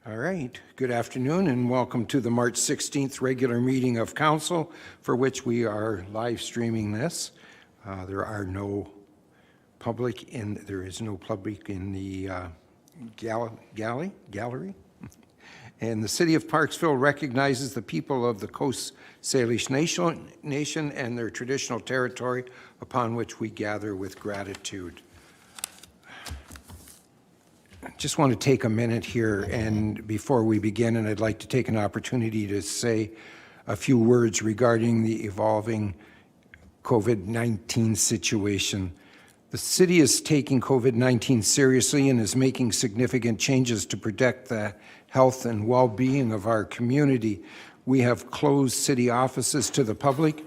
All right, good afternoon and welcome to the March 16th regular meeting of Council, for which we are live streaming this. There is no public in the gallery. And the City of Parksville recognizes the people of the Coast Salish Nation and their traditional territory, upon which we gather with gratitude. I just want to take a minute here and before we begin, and I'd like to take an opportunity to say a few words regarding the evolving COVID-19 situation. The city is taking COVID-19 seriously and is making significant changes to protect the health and well-being of our community. We have closed city offices to the public,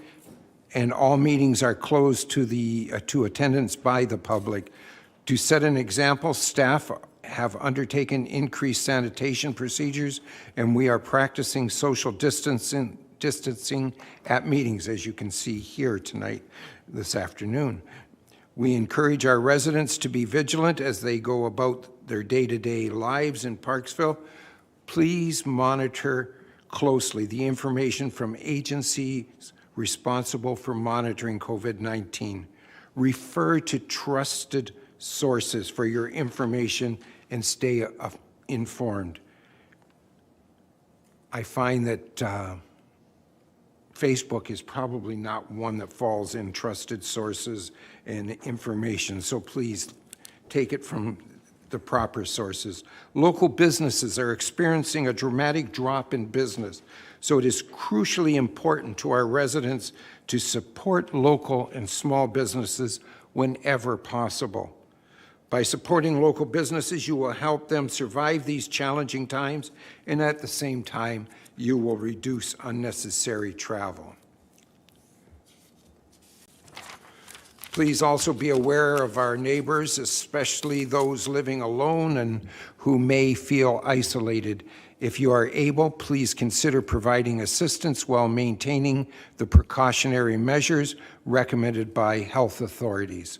and all meetings are closed to attendance by the public. To set an example, staff have undertaken increased sanitation procedures, and we are practicing social distancing at meetings, as you can see here tonight, this afternoon. We encourage our residents to be vigilant as they go about their day-to-day lives in Parksville. Please monitor closely the information from agencies responsible for monitoring COVID-19. Refer to trusted sources for your information and stay informed. I find that Facebook is probably not one that falls in trusted sources and information, so please take it from the proper sources. Local businesses are experiencing a dramatic drop in business, so it is crucially important to our residents to support local and small businesses whenever possible. By supporting local businesses, you will help them survive these challenging times, and at the same time, you will reduce unnecessary travel. Please also be aware of our neighbors, especially those living alone and who may feel isolated. If you are able, please consider providing assistance while maintaining the precautionary measures recommended by health authorities.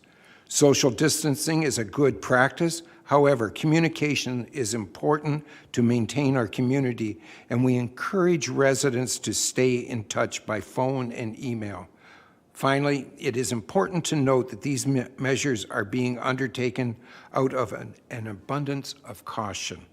Social distancing is a good practice. However, communication is important to maintain our community, and we encourage residents to stay in touch by phone and email. Finally, it is important to note that these measures are being undertaken out of an abundance of caution.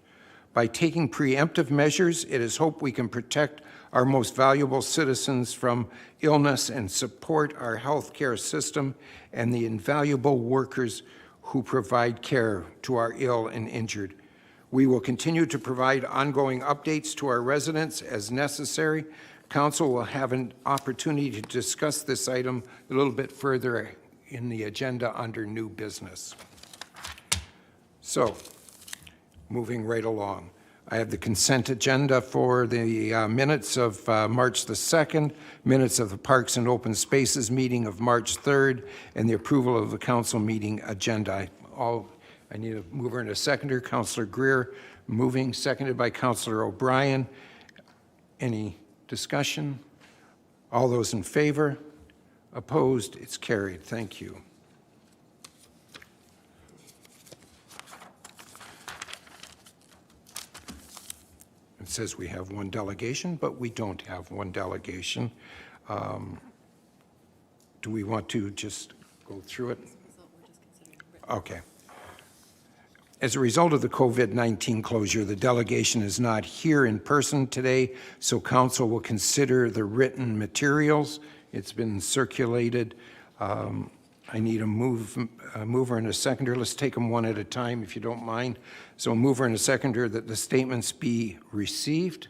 By taking preemptive measures, it is hoped we can protect our most valuable citizens from illness and support our healthcare system and the invaluable workers who provide care to our ill and injured. We will continue to provide ongoing updates to our residents as necessary. Council will have an opportunity to discuss this item a little bit further in the agenda under new business. So, moving right along. I have the consent agenda for the minutes of March the 2nd, minutes of the Parks and Open Spaces meeting of March 3rd, and the approval of the council meeting agenda. I need a mover and a seconder. Councillor Greer moving, seconded by Councillor O'Brien. Any discussion? All those in favor? Opposed? It's carried. Thank you. It says we have one delegation, but we don't have one delegation. Do we want to just go through it? Okay. As a result of the COVID-19 closure, the delegation is not here in person today, so Council will consider the written materials. It's been circulated. I need a mover and a seconder. Let's take them one at a time, if you don't mind. So a mover and a seconder that the statements be received.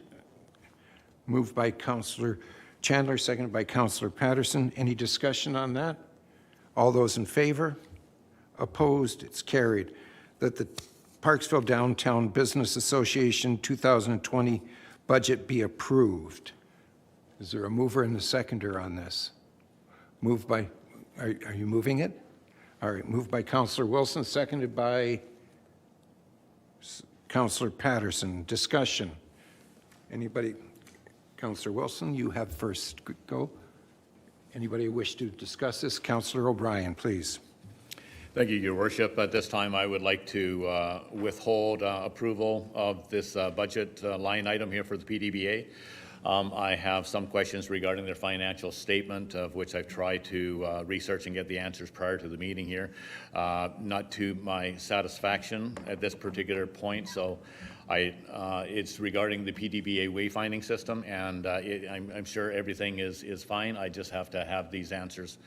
Moved by Councillor Chandler, seconded by Councillor Patterson. Any discussion on that? All those in favor? Opposed? It's carried. That the Parksville Downtown Business Association 2020 budget be approved. Is there a mover and a seconder on this? Moved by, are you moving it? All right, moved by Councillor Wilson, seconded by Councillor Patterson. Discussion. Anybody? Councillor Wilson, you have first go. Anybody wish to discuss this? Councillor O'Brien, please. Thank you, Your Worship. At this time, I would like to withhold approval of this budget line item here for the PDBA. I have some questions regarding their financial statement, of which I've tried to research and get the answers prior to the meeting here. Not to my satisfaction at this particular point, so it's regarding the PDBA wayfinding system, and I'm sure everything is fine. I just have to have these answers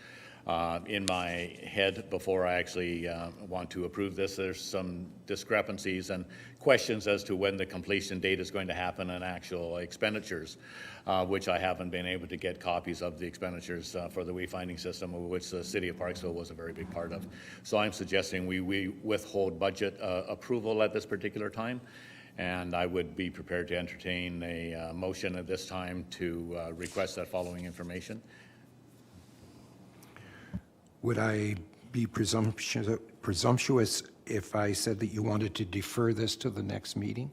in my head before I actually want to approve this. There's some discrepancies and questions as to when the completion date is going to happen and actual expenditures, which I haven't been able to get copies of the expenditures for the wayfinding system, of which the City of Parksville was a very big part of. So I'm suggesting we withhold budget approval at this particular time, and I would be prepared to entertain a motion at this time to request that following information. Would I be presumptuous if I said that you wanted to defer this to the next meeting?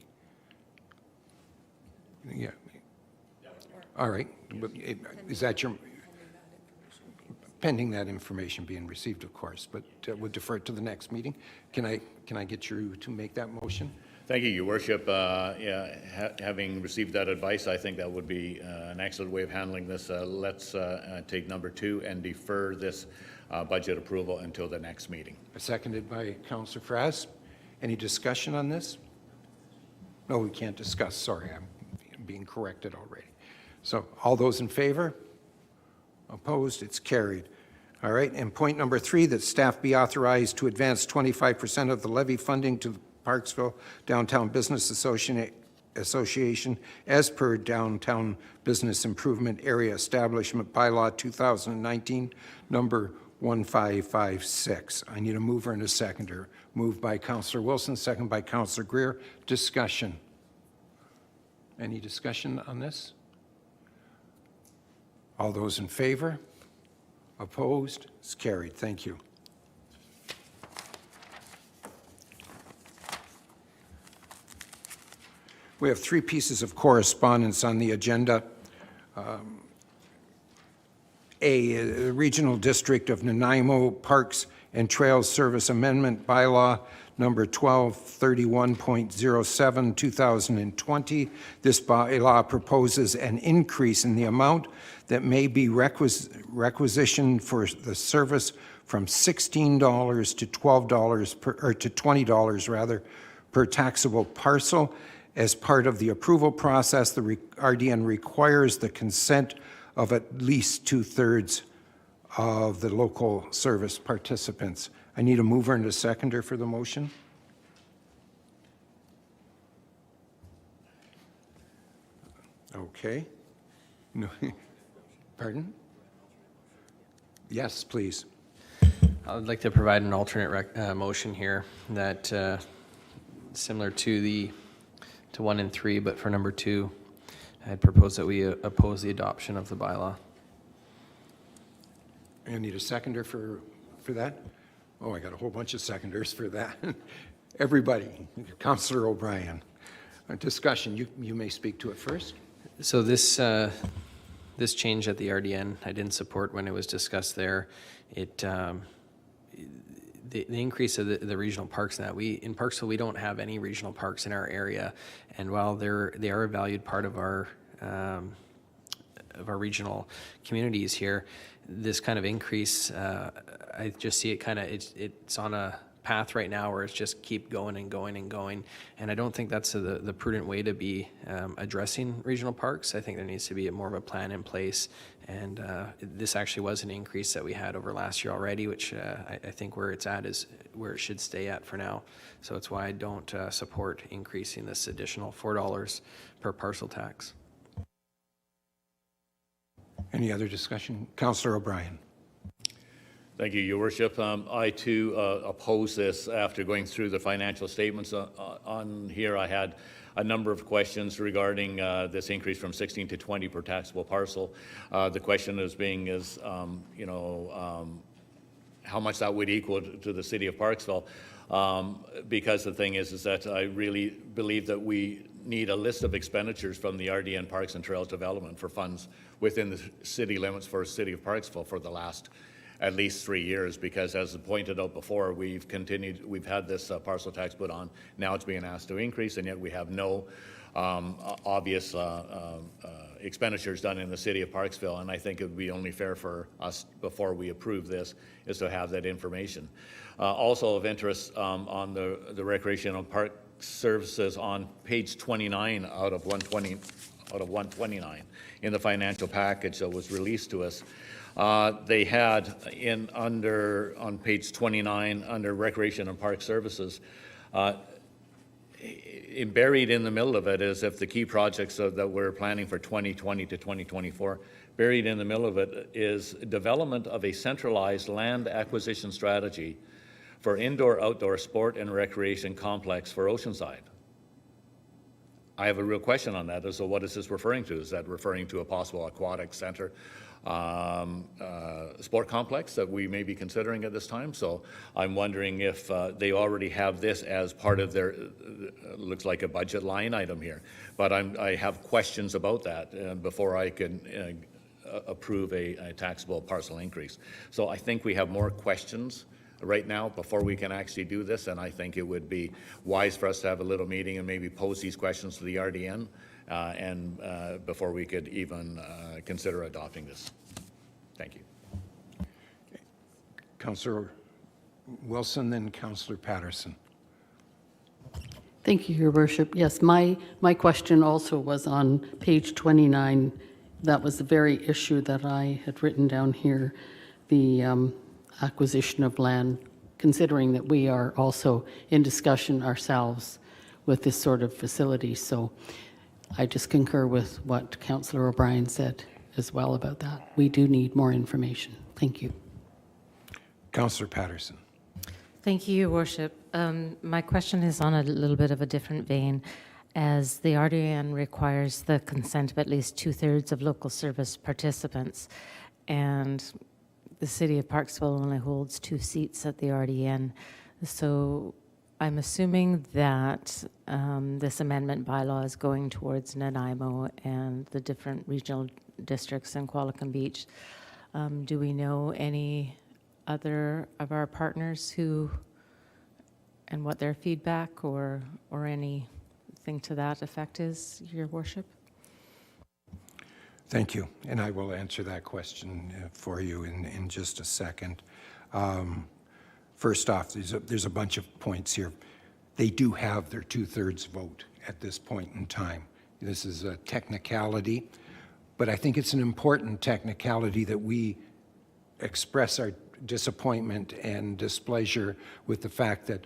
Yeah. All right. Is that your... Pending that information being received, of course, but we'll defer it to the next meeting. Can I get you to make that motion? Thank you, Your Worship. Having received that advice, I think that would be an excellent way of handling this. Let's take number 2 and defer this budget approval until the next meeting. Seconded by Councillor Frass. Any discussion on this? No, we can't discuss. Sorry, I'm being corrected already. So all those in favor? Opposed? It's carried. All right, and point number 3, that staff be authorized to advance 25% of the levy funding to the Parksville Downtown Business Association as per Downtown Business Improvement Area Establishment Bylaw 2019, number 1556. I need a mover and a seconder. Moved by Councillor Wilson, second by Councillor Greer. Discussion. Any discussion on this? All those in favor? Opposed? It's carried. Thank you. We have 3 pieces of correspondence on the agenda. The Regional District of Nanaimo Parks and Trails Service Amendment Bylaw number 1231.07, 2020. This bylaw proposes an increase in the amount that may be requisitioned for the service from $16 to $12 to $20 rather per taxable parcel. As part of the approval process, the RDN requires the consent of at least 2/3 of the local service participants. I need a mover and a seconder for the motion. Okay. No. Pardon? Yes, please. I would like to provide an alternate motion here that similar to 1 and 3, but for number 2, I'd propose that we oppose the adoption of the bylaw. I need a seconder for that. Oh, I got a whole bunch of seconders for that. Everybody. Councillor O'Brien. Discussion. You may speak to it first. So this change at the RDN, I didn't support when it was discussed there. The increase of the regional parks, that in Parksville we don't have any regional parks in our area, and while they are a valued part of our regional communities here, this kind of increase, I just see it kind of it's on a path right now where it's just keep going and going and going, and I don't think that's the prudent way to be addressing regional parks. I think there needs to be more of a plan in place, and this actually was an increase that we had over last year already, which I think where it's at is where it should stay at for now. So it's why I don't support increasing this additional $4 per parcel tax. Any other discussion? Councillor O'Brien. Thank you, Your Worship. I too oppose this. After going through the financial statements on here, I had a number of questions regarding this increase from 16 to 20 per taxable parcel. The question is how much that would equal to the City of Parksville, because the thing is that I really believe that we need a list of expenditures from the RDN Parks and Trails Development for funds within the city limits for the City of Parksville for the last at least 3 years, because as pointed out before, we've had this parcel tax put on. Now it's being asked to increase, and yet we have no obvious expenditures done in the city of Parksville, and I think it would be only fair for us, before we approve this, is to have that information. Also of interest, on the recreational park services on page 29 out of 129 in the financial package that was released to us. They had on page 29 under recreation and park services, buried in the middle of it is if the key projects that we're planning for 2020 to 2024, buried in the middle of it is development of a centralized land acquisition strategy for indoor-outdoor sport and recreation complex for Oceanside. I have a real question on that. So what is this referring to? Is that referring to a possible aquatic center sport complex that we may be considering at this time? So I'm wondering if they already have this as part of their, looks like a budget line item here. But I have questions about that before I can approve a taxable parcel increase. So I think we have more questions right now before we can actually do this, and I think it would be wise for us to have a little meeting and maybe pose these questions to the RDN and before we could even consider adopting this. Thank you. Okay. Councillor Wilson, then Councillor Patterson. Thank you, Your Worship. Yes, my question also was on page 29. That was the very issue that I had written down here, the acquisition of land, considering that we are also in discussion ourselves with this sort of facility. So I just concur with what Councillor O'Brien said as well about that. We do need more information. Thank you. Councillor Patterson. Thank you, Your Worship. My question is on a little bit of a different vein. As the RDN requires the consent of at least 2/3 of local service participants, and the city of Parksville only holds 2 seats at the RDN. So I'm assuming that this amendment bylaw is going towards Nanaimo and the different regional districts in Qualicum Beach. Do we know any other of our partners who, and what their feedback or anything to that effect is, Your Worship? Thank you, and I will answer that question for you in just a second. First off, there's a bunch of points here. They do have their 2/3 vote at this point in time. This is a technicality, but I think it's an important technicality that we express our disappointment and displeasure with the fact that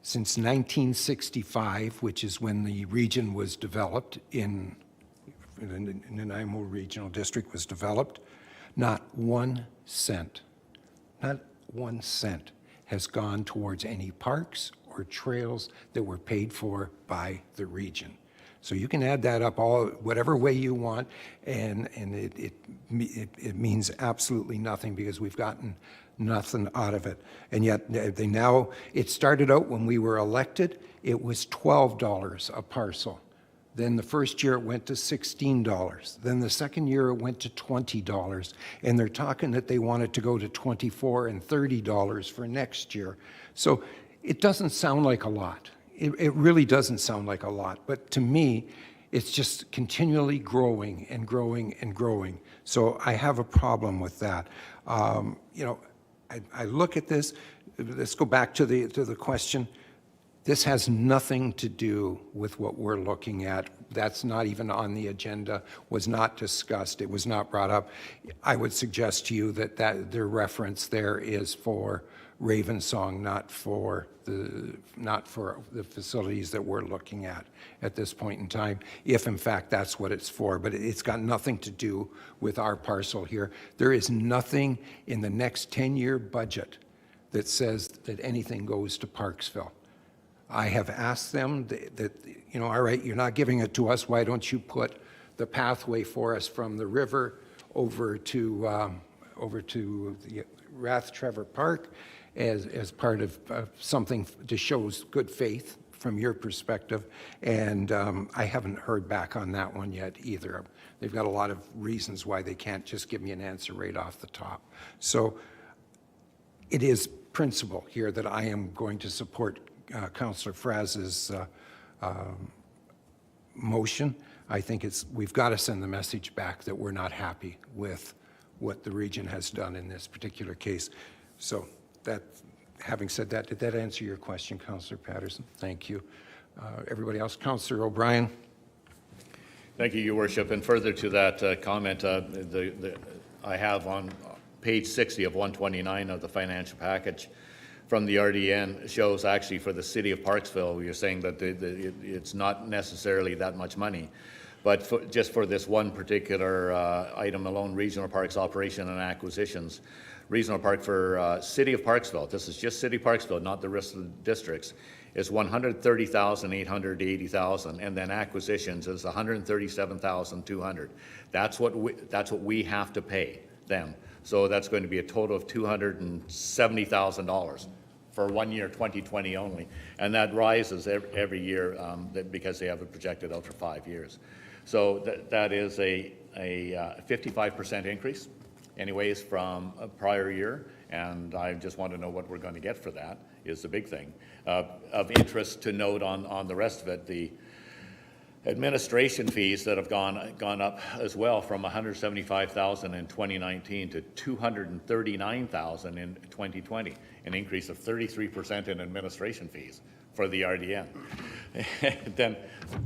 since 1965, which is when the region was developed in the Nanaimo Regional District was developed, not 1 cent has gone towards any parks or trails that were paid for by the region. So you can add that up whatever way you want, and it means absolutely nothing because we've gotten nothing out of it. And yet it started out when we were elected, it was $12 a parcel. Then the first year it went to $16. Then the second year it went to $20. And they're talking that they want it to go to $24 and $30 for next year. So it doesn't sound like a lot. It really doesn't sound like a lot. But to me, it's just continually growing and growing and growing. So I have a problem with that. I look at this. Let's go back to the question. This has nothing to do with what we're looking at. That's not even on the agenda, was not discussed, it was not brought up. I would suggest to you that their reference there is for Ravensong, not for the facilities that we're looking at this point in time, if in fact that's what it's for. But it's got nothing to do with our parcel here. There is nothing in the next 10-year budget that says that anything goes to Parksville. I have asked them that, all right, you're not giving it to us. Why don't you put the pathway for us from the river over to the Rath-Trevor Park as part of something to show good faith from your perspective? And I haven't heard back on that one yet either. They've got a lot of reasons why they can't just give me an answer right off the top. So it is principle here that I am going to support Councillor Fraz's motion. I think we've got to send the message back that we're not happy with what the region has done in this particular case. So that, having said that, did that answer your question, Councillor Patterson? Thank you. Everybody else? Councillor O'Brien? Thank you, Your Worship. And further to that comment, I have on page 60 of 129 of the financial package from the RDN shows actually for the city of Parksville, you're saying that it's not necessarily that much money. But just for this one particular item alone, regional parks operation and acquisitions, regional park for city of Parksville, this is just city of Parksville, not the rest of the districts, is $130,880, and then acquisitions is $137,200. That's what we have to pay them. So that's going to be a total of $270,000 for 1 year, 2020 only, and that rises every year because they have it projected out for 5 years. So that is a 55% increase, anyways, from a prior year, and I just want to know what we're going to get for that is the big thing. Of interest to note on the rest of it, the administration fees that have gone up as well from $175,000 in 2019 to $239,000 in 2020, an increase of 33% in administration fees for the RDN. Then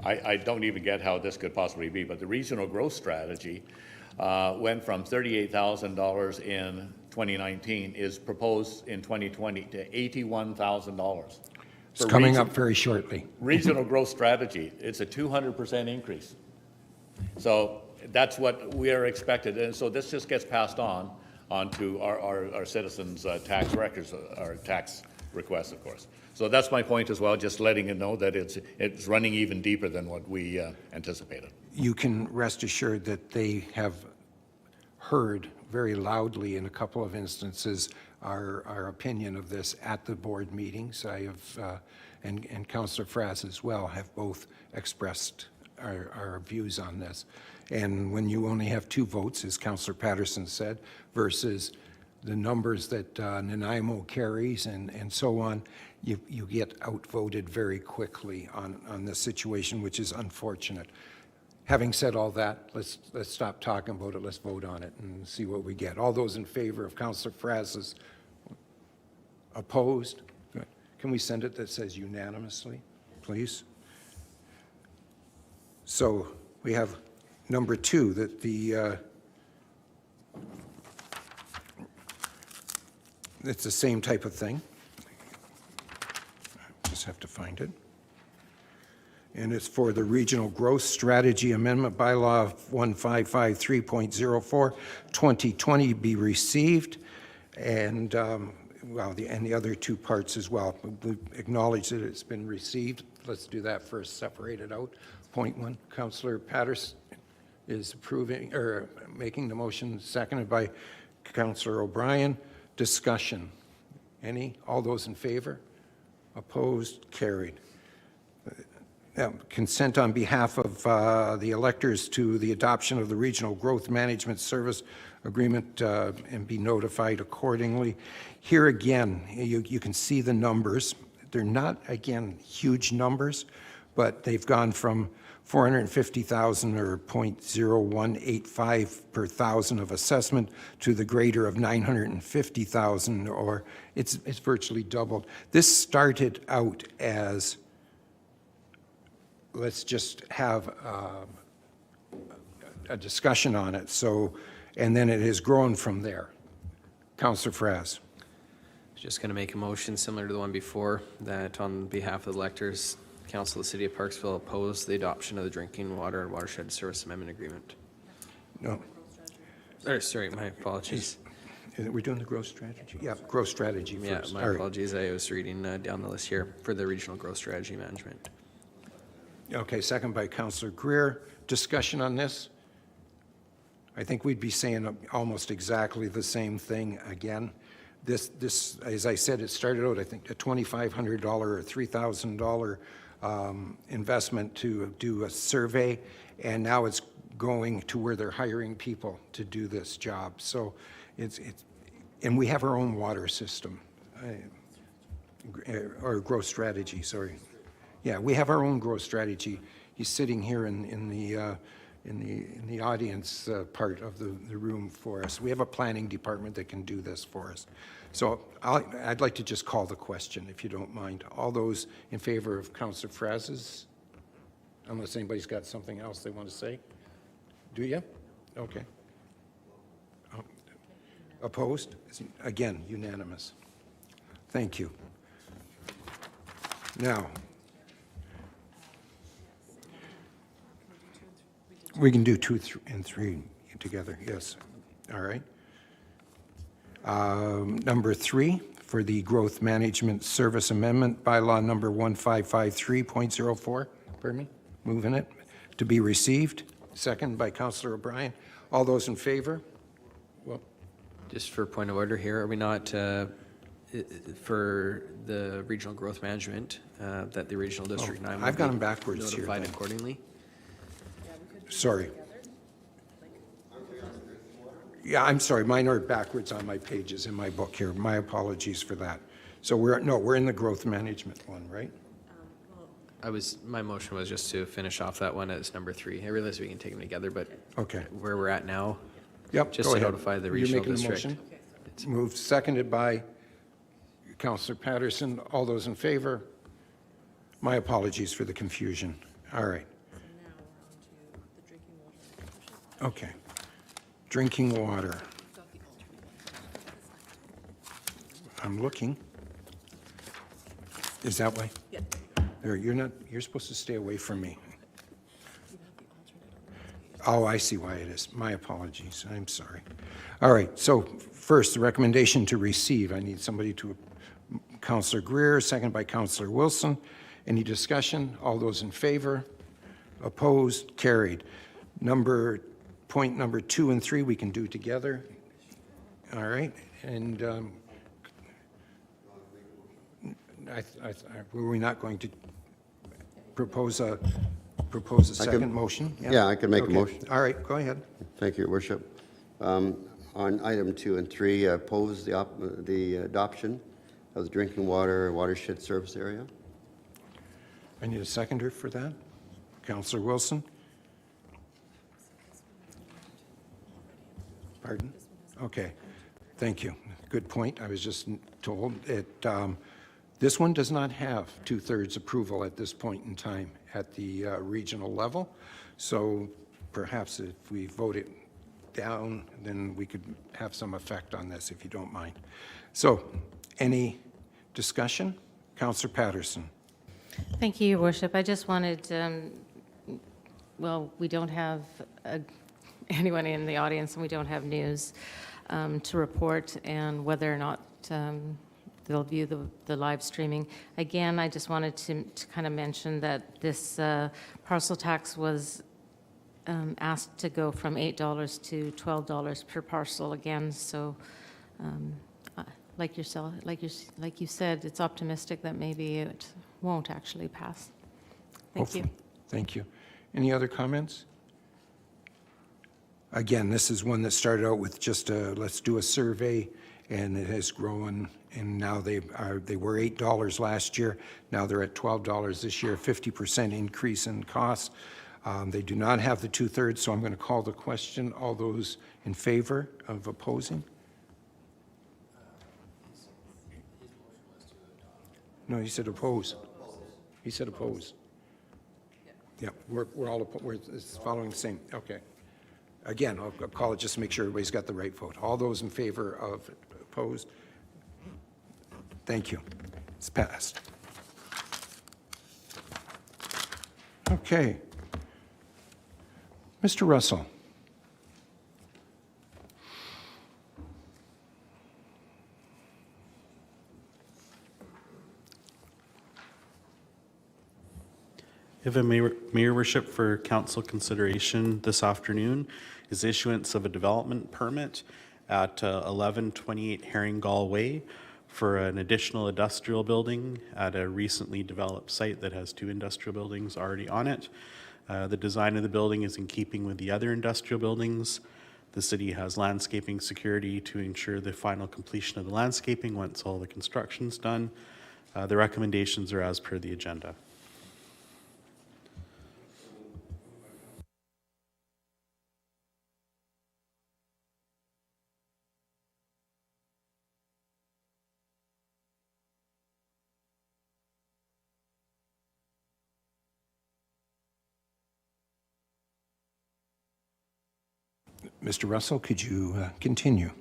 I don't even get how this could possibly be, but the regional growth strategy went from $38,000 in 2019 is proposed in 2020 to $81,000. It's coming up very shortly. Regional growth strategy, it's a 200% increase. So that's what we are expected. And so this just gets passed on to our citizens' tax records, our tax requests, of course. So that's my point as well, just letting you know that it's running even deeper than what we anticipated. You can rest assured that they have heard very loudly in a couple of instances our opinion of this at the board meetings. I have, and Councillor Fraz as well, have both expressed our views on this. And when you only have 2 votes, as Councillor Patterson said, versus the numbers that Nanaimo carries and so on, you get outvoted very quickly on this situation, which is unfortunate. Having said all that, let's stop talking about it. Let's vote on it and see what we get. All those in favor of Councillor Fraz's opposed? Good. Can we send it that says unanimously, please? So we have number 2, that it's the same type of thing. Just have to find it. And it's for the Regional Growth Strategy Amendment Bylaw 1553.04, 2020 be received, and the other 2 parts as well. We acknowledge that it's been received. Let's do that first, separate it out. Point 1, Councillor Patterson is approving or making the motion, seconded by Councillor O'Brien. Discussion. Any? All those in favor? Opposed? Carried. Consent on behalf of the electors to the adoption of the Regional Growth Management Service Agreement and be notified accordingly. Here again, you can see the numbers. They're not, again, huge numbers, but they've gone from 450,000 or 0.0185 per thousand of assessment to the greater of 950,000, or it's virtually doubled. This started out as, let's just have a discussion on it. So, and then it has grown from there. Councillor Fraz. Just going to make a motion similar to the one before, that on behalf of the electors, Council of the City of Parksville oppose the adoption of the Drinking Water and Watershed Service Amendment Agreement. No. Sorry, my apologies. We're doing the growth strategy? Yeah, growth strategy first. Yeah, my apologies. I was reading down the list here for the Regional Growth Strategy Management. Okay, second by Councillor Greer. Discussion on this? I think we'd be saying almost exactly the same thing again. This, as I said, it started out, I think, a $2,500 or $3,000 investment to do a survey, and now it's going to where they're hiring people to do this job. So And we have our own water system, or growth strategy, sorry. Yeah, we have our own growth strategy. He's sitting here in the audience part of the room for us. We have a planning department that can do this for us. So I'd like to just call the question, if you don't mind. All those in favor of Councillor Fraz's, unless anybody's got something else they want to say? Do you? Okay. Opposed? Again, unanimous. Thank you. Now, we can do 2 and 3 together, yes. All right. Number 3, for the Growth Management Service Amendment, Bylaw number 1553.04, pardon me, moving it, to be received. Second by Councillor O'Brien. All those in favor? Well, Just for point of order here, are we not, for the regional growth management, that the regional district 9 will I've got be them backwards here, notified then. accordingly? sorry. Yeah, I'm sorry, mine are backwards on my pages in my book here. My apologies for that. So we're in the growth management one, right? My motion was just to finish off that one as number 3. I realize we can take them together, but Okay. where we're at now, Yep, just go to ahead. notify the You're regional making the district. motion? Moved, seconded by Councillor Patterson. All those in favor? My apologies for the confusion. All right. Okay. Drinking water. I'm looking. Is that way? Yeah. There, you're supposed to stay away from me. Oh, I see why it is. My apologies. I'm sorry. All right, so first, the recommendation to receive. I need somebody to, Councillor Greer, second by Councillor Wilson. Any discussion? All those in favor? Opposed? Carried. Point number 2 and 3 we can do together. All right, and were we not going to propose a second motion? Yeah, I can make a Okay. motion. All right, go ahead. Thank you, Your Worship. On item 2 and 3, oppose the adoption of the drinking water watershed service area. I need a seconder for that. Councillor Wilson? Pardon? Okay, thank you. Good point. I was just told that this one does not have 2/3 approval at this point in time at the regional level. So perhaps if we vote it down, then we could have some effect on this, if you don't mind. So, any discussion? Councillor Patterson. Thank you, Your Worship. I just wanted, well, we don't have anyone in the audience, and we don't have news to report, and whether or not they'll view the live streaming. Again, I just wanted to kind of mention that this parcel tax was asked to go from $8 to $12 per parcel again. So, like you said, it's optimistic that maybe it won't actually pass. Thank you. Hopefully. Thank you. Any other comments? Again, this is one that started out with just let's do a survey, and it has grown, and now they were $8 last year. Now they're at $12 this year, 50% increase in costs. They do not have the 2/3, so I'm going to call the question. All those in favor of opposing? No, he said oppose. He said oppose. Yeah, we're all, it's following the same, okay. Again, I'll call it just to make sure everybody's got the right vote. All those in favor of opposed? Thank you. It's passed. Okay. Mr. Russell. If a Mayor Worship for council consideration this afternoon is issuance of a development permit at 1128 Herring Gull Way for an additional industrial building at a recently developed site that has 2 industrial buildings already on it. The design of the building is in keeping with the other industrial buildings The city has landscaping security to ensure the final completion of the landscaping once all the construction's done. The recommendations are as per the agenda. Mr. Russell, could you continue?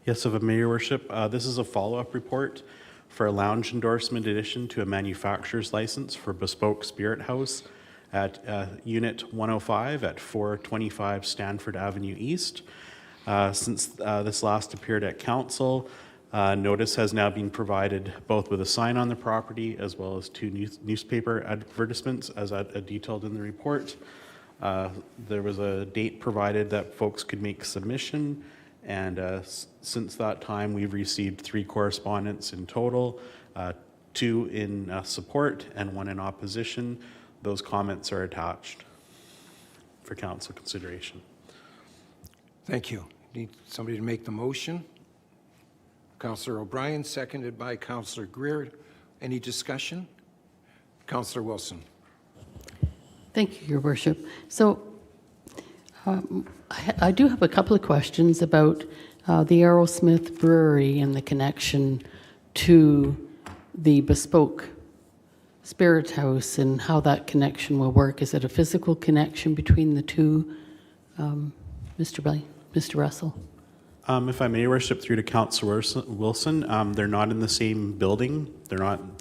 Yes, of a Mayor Worship, this is a follow-up report for a lounge endorsement addition to a manufacturer's license for Bespoke Spirit House at Unit 105 at 425 Stanford Avenue East. Since this last appeared at council, notice has now been provided both with a sign on the property as well as 2 newspaper advertisements as detailed in the report. There was a date provided that folks could make submission, and since that time we've received 3 correspondence in total, 2 in support and 1 in opposition. Those comments are attached for council consideration. Thank you. Need somebody to make the motion? Councillor O'Brien, seconded by Councillor Greer. Any discussion? Councillor Wilson. Thank you, Your Worship. So I do have a couple of questions about the Aerosmith Brewery and the connection to the Bespoke Spirit House and how that connection will work. Is it a physical connection between the two, Mr. Russell? If I may, Worship, through to Councillor Wilson, they're not in the same building. They're not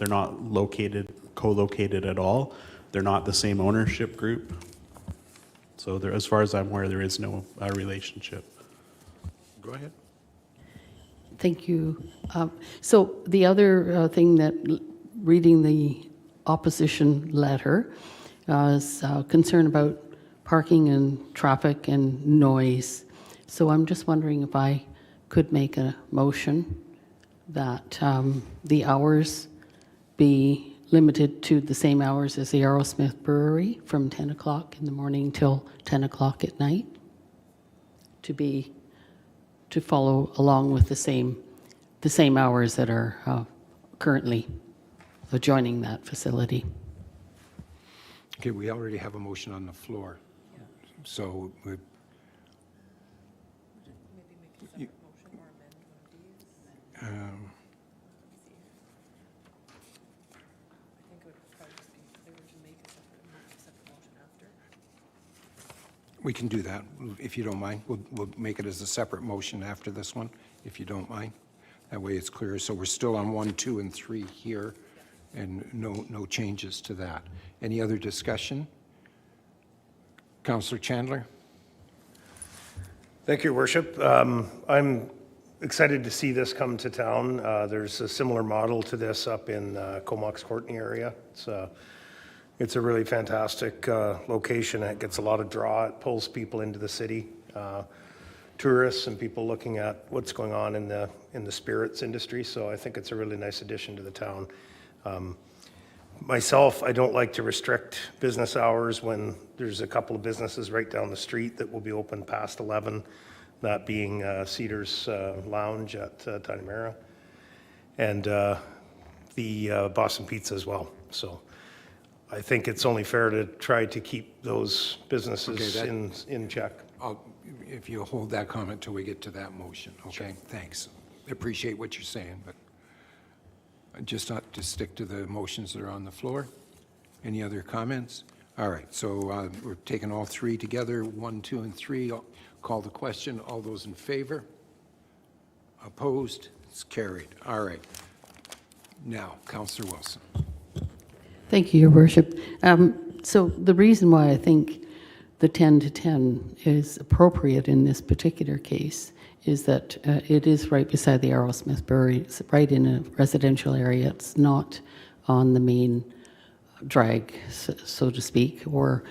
co-located at all. They're not the same ownership group. So there, as far as I'm aware, there is no relationship. Go ahead. Thank you. So the other thing that reading the opposition letter is concern about parking and traffic and noise. So I'm just wondering if I could make a motion that the hours be limited to the same hours as the Aerosmith Brewery from 10 o'clock in the morning till 10 o'clock at night, to follow along with the same hours that are currently adjoining that facility. Okay, we already have a motion on the floor. So we're we can do that, if you don't mind. We'll make it as a separate motion after this one, if you don't mind. That way it's clear. So we're still on 1, 2, and 3 here, and no changes to that. Any other discussion? Councillor Chandler? Thank you, Your Worship. I'm excited to see this come to town. There's a similar model to this up in Comox-Courtney area. It's a really fantastic location. It gets a lot of draw. It pulls people into the city, tourists and people looking at what's going on in the spirits industry. So I think it's a really nice addition to the town. Myself, I don't like to restrict business hours when there's a couple of businesses right down the street that will be open past 11, that being Cedars Lounge at Tanimera and the Boston Pizza as well. So I think it's only fair to try to keep those businesses in check. If you hold that comment till we get to that motion, okay? Sure. Thanks. I appreciate what you're saying, but just not to stick to the motions that are on the floor. Any other comments? All right, so we're taking all 3 together, 1, 2, and 3. I'll call the question. All those in favor? Opposed? It's carried. All right. Now, Councillor Wilson. Thank you, Your Worship. So the reason why I think the 10 to 10 is appropriate in this particular case is that it is right beside the Aerosmith Brewery. It's right in a residential area. It's not on the main drag, so to speak, or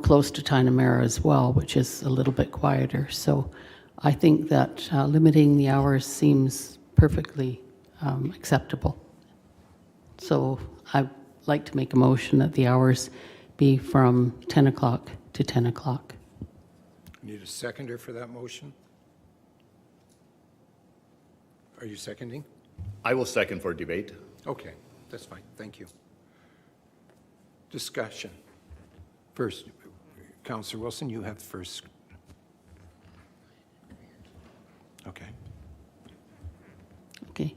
close to Tanimera as well, which is a little bit quieter. So I think that limiting the hours seems perfectly acceptable. So I'd like to make a motion that the hours be from 10 o'clock to 10 o'clock. Need a seconder for that motion? Are you seconding? I will second for debate. Okay, that's fine. Thank you. Discussion. First, Councillor Wilson, you have first. Okay. Okay.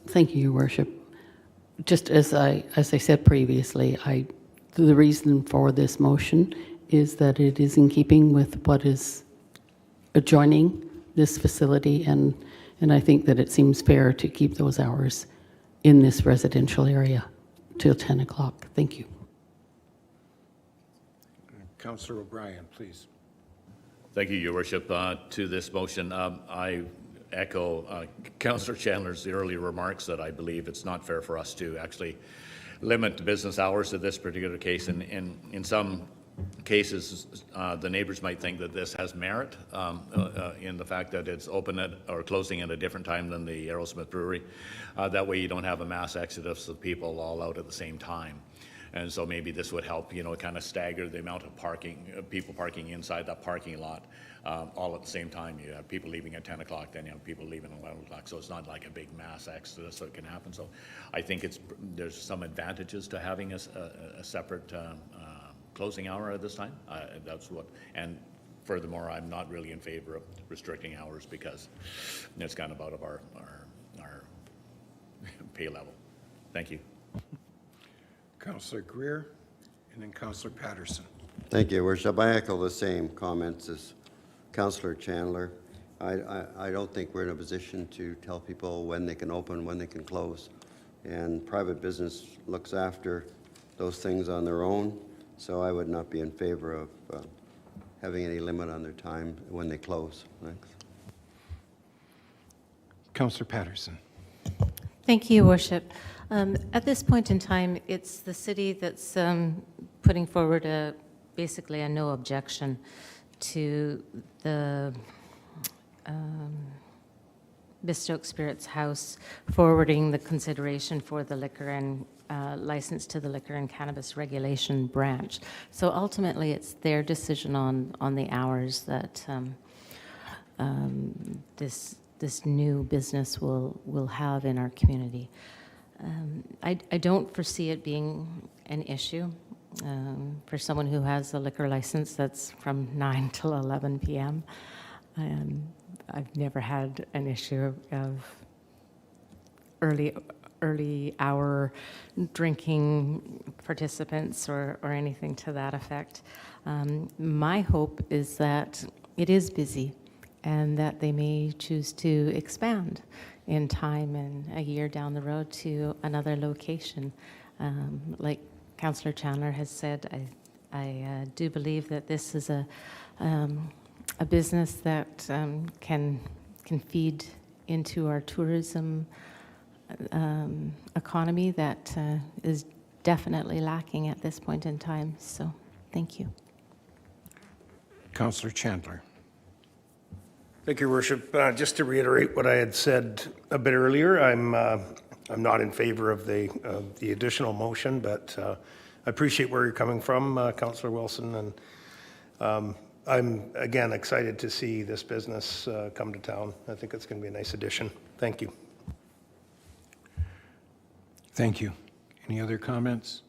Thank you, Your Worship. Just as I said previously, the reason for this motion is that it is in keeping with what is adjoining this facility, and I think that it seems fair to keep those hours in this residential area till 10 o'clock. Thank you. Councillor O'Brien, please. Thank you, Your Worship. To this motion, I echo Councillor Chandler's earlier remarks that I believe it's not fair for us to actually limit business hours to this particular case. In some cases, the neighbors might think that this has merit in the fact that it's open at or closing at a different time than the Aerosmith Brewery. That way you don't have a mass exodus of people all out at the same time. And so maybe this would help, kind of stagger the amount of people parking inside that parking lot all at the same time. You have people leaving at 10 o'clock, then you have people leaving at 11 o'clock. So it's not like a big mass exodus that can happen. So I think there's some advantages to having a separate closing hour at this time. And furthermore, I'm not really in favor of restricting hours because it's kind of out of our pay level. Thank you. Councillor Greer, and then Councillor Patterson. Thank you, Your Worship. I echo the same comments as Councillor Chandler. I don't think we're in a position to tell people when they can open, when they can close. And private business looks after those things on their own. So I would not be in favor of having any limit on their time when they close. Thanks. Councillor Patterson. Thank you, Your Worship. At this point in time, it's the city that's putting forward basically a no objection to the Bistoke Spirits House forwarding the consideration for the liquor and license to the Liquor and Cannabis Regulation Branch. So ultimately, it's their decision on the hours that this new business will have in our community. I don't foresee it being an issue for someone who has a liquor license that's from 9 till 11 p.m. I've never had an issue of early hour drinking participants or anything to that effect. My hope is that it is busy and that they may choose to expand in time and a year down the road to another location. Like Councillor Chandler has said, I do believe that this is a business that can feed into our tourism economy that is definitely lacking at this point in time. So, thank you. Councillor Chandler. Thank you, Your Worship. Just to reiterate what I had said a bit earlier, I'm not in favor of the additional motion, but I appreciate where you're coming from, Councillor Wilson, and I'm again excited to see this business come to town. I think it's going to be a nice addition. Thank you. Thank you. Any other comments?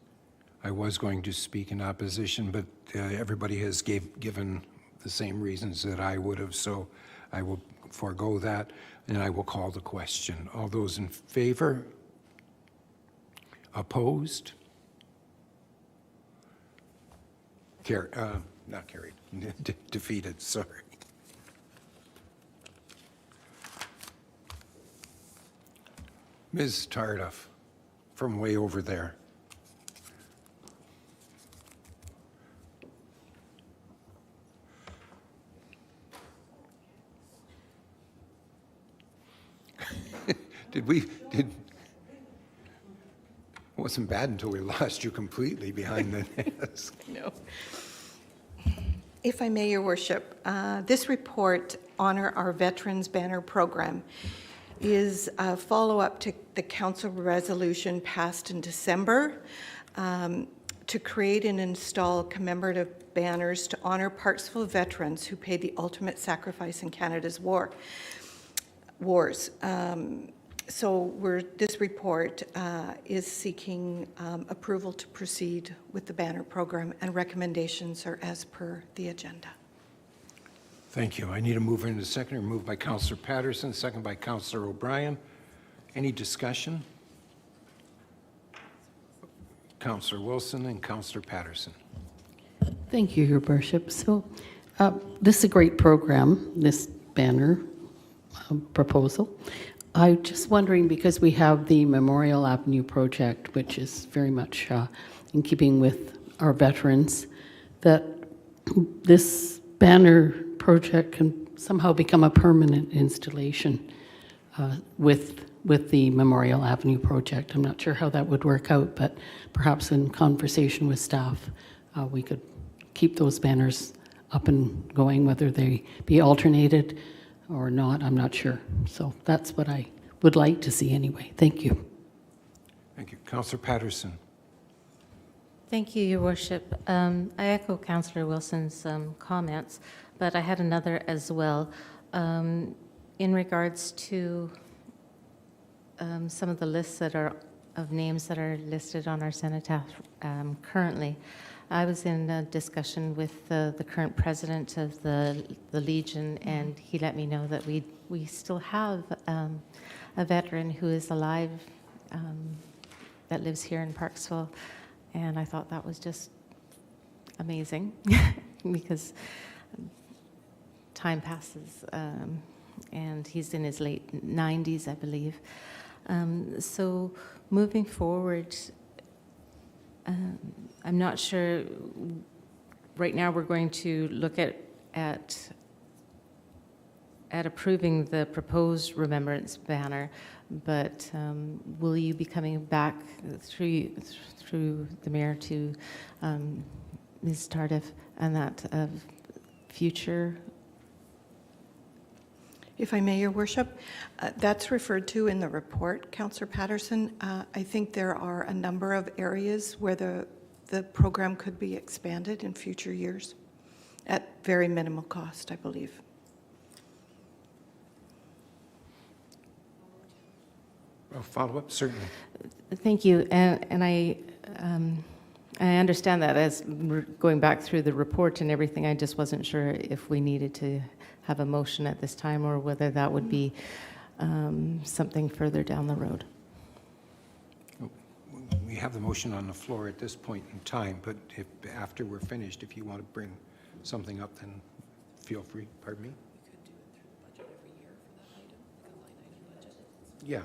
I was going to speak in opposition, but everybody has given the same reasons that I would have, so I will forego that, and I will call the question. All those in favor? Opposed? Not carried. Defeated, sorry. Ms. Tardiff, from way over there. It wasn't bad until we lost you completely behind the desk. No. If I may, Your Worship, this report, Honor Our Veterans Banner Program, is a follow-up to the council resolution passed in December to create and install commemorative banners to honor Parksville veterans who paid the ultimate sacrifice in Canada's wars. This report is seeking approval to proceed with the banner program, and recommendations are as per the agenda. Thank you. I need a mover and a seconder. Moved by Councillor Patterson, second by Councillor O'Brien. Any discussion? Councillor Wilson and Councillor Patterson. Thank you, Your Worship. So this is a great program, this banner proposal. I'm just wondering, because we have the Memorial Avenue project, which is very much in keeping with our veterans, that this banner project can somehow become a permanent installation with the Memorial Avenue project. I'm not sure how that would work out, but perhaps in conversation with staff, we could keep those banners up and going, whether they be alternated or not, I'm not sure. So that's what I would like to see anyway. Thank you. Thank you. Councillor Patterson. Thank you, Your Worship. I echo Councillor Wilson's comments, but I had another as well. In regards to some of the lists that are of names that are listed on our cenotaph currently, I was in a discussion with the current president of the Legion, and he let me know that we still have a veteran who is alive that lives here in Parksville, and I thought that was just amazing because time passes, and he's in his late 90s, I believe. So moving forward, I'm not sure. Right now, we're going to look at approving the proposed remembrance banner, but will you be coming back through the mayor to Ms. Tardif and that future? If I may, Your Worship, that's referred to in the report, Councillor Patterson. I think there are a number of areas where the program could be expanded in future years at very minimal cost, I believe. A follow-up, certainly. Thank you, and I understand that as we're going back through the report and everything. I just wasn't sure if we needed to have a motion at this time or whether that would be something further down the road. We have the motion on the floor at this point in time, but if after we're finished, if you want to bring something up, then feel free. Pardon me? We could do it through the budget every year for that item, like a line item budget. Yeah.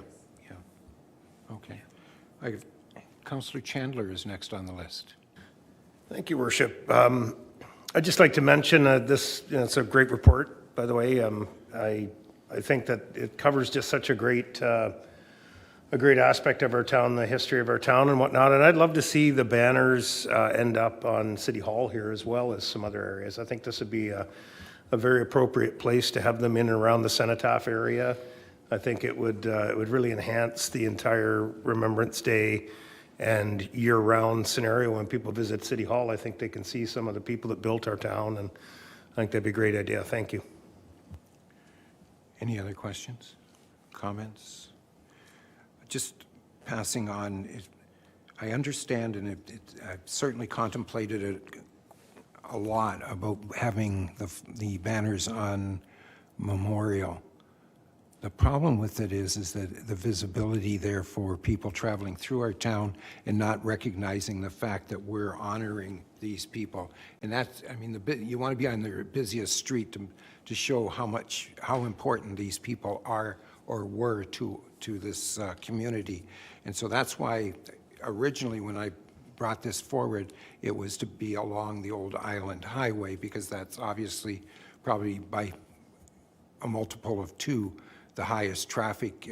Okay. Councillor Chandler is next on the list. Thank you, Worship. I'd just like to mention this, it's a great report, by the way. I think that it covers just such a great aspect of our town, the history of our town and whatnot. And I'd love to see the banners end up on City Hall here as well as some other areas. I think this would be a very appropriate place to have them in and around the Cenotaph area. I think it would really enhance the entire Remembrance Day and year-round scenario when people visit City Hall. I think they can see some of the people that built our town, and I think that'd be a great idea. Thank you. Any other questions, comments? Just passing on, I understand, and I've certainly contemplated it a lot about having the banners on Memorial. The problem with it is that the visibility there for people traveling through our town and not recognizing the fact that we're honoring these people. And that's, I mean, you want to be on the busiest street to show how important these people are or were to this community. And so that's why originally when I brought this forward, it was to be along the old Island Highway, because that's obviously probably by a multiple of 2 the highest traffic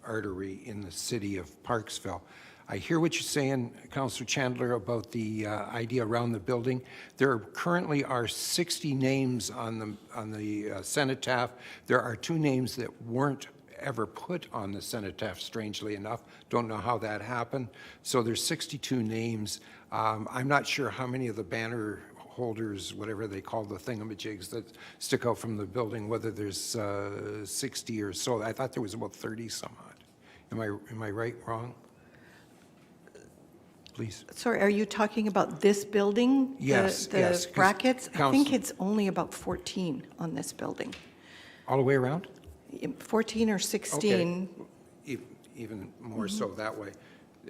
artery in the city of Parksville. I hear what you're saying, Councillor Chandler, about the idea around the building. There currently are 60 names on the cenotaph. There are 2 names that weren't ever put on the cenotaph, strangely enough. Don't know how that happened. So there's 62 names. I'm not sure how many of the banner holders, whatever they call the thingamajigs that stick out from the building, whether there's 60 or so. I thought there was about 30 some odd. Am I right, wrong? Please. Sorry, are you talking about this building? Yes, The yes, 'cause brackets? I think council- it's only about 14 on this building. All the way around? 14 or 16. Even more so that way.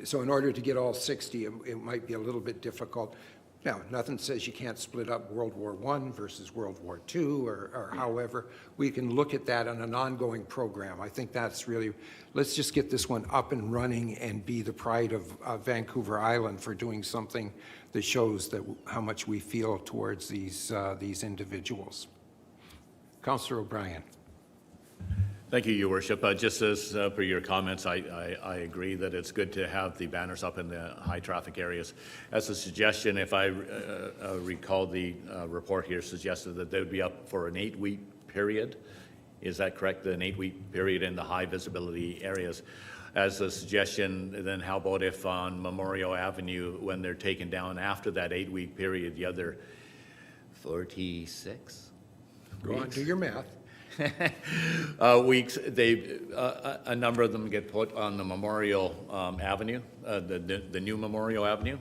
So in order to get all 60, it might be a little bit difficult. Now, nothing says you can't split up World War I versus World War II or however. We can look at that on an ongoing program. I think that's really, let's just get this one up and running and be the pride of Vancouver Island for doing something that shows that how much we feel towards these individuals. Councillor O'Brien. Thank you, Your Worship. Just as per your comments, I agree that it's good to have the banners up in the high-traffic areas. As a suggestion, if I recall the report here suggested that they would be up for an 8-week period. Is that correct? An 8-week period in the high-visibility areas. As a suggestion, then how about if on Memorial Avenue, when they're taken down after that 8-week period, the other 46 Go on, do your math. weeks, a number of them get put on the Memorial Avenue, the new Memorial Avenue,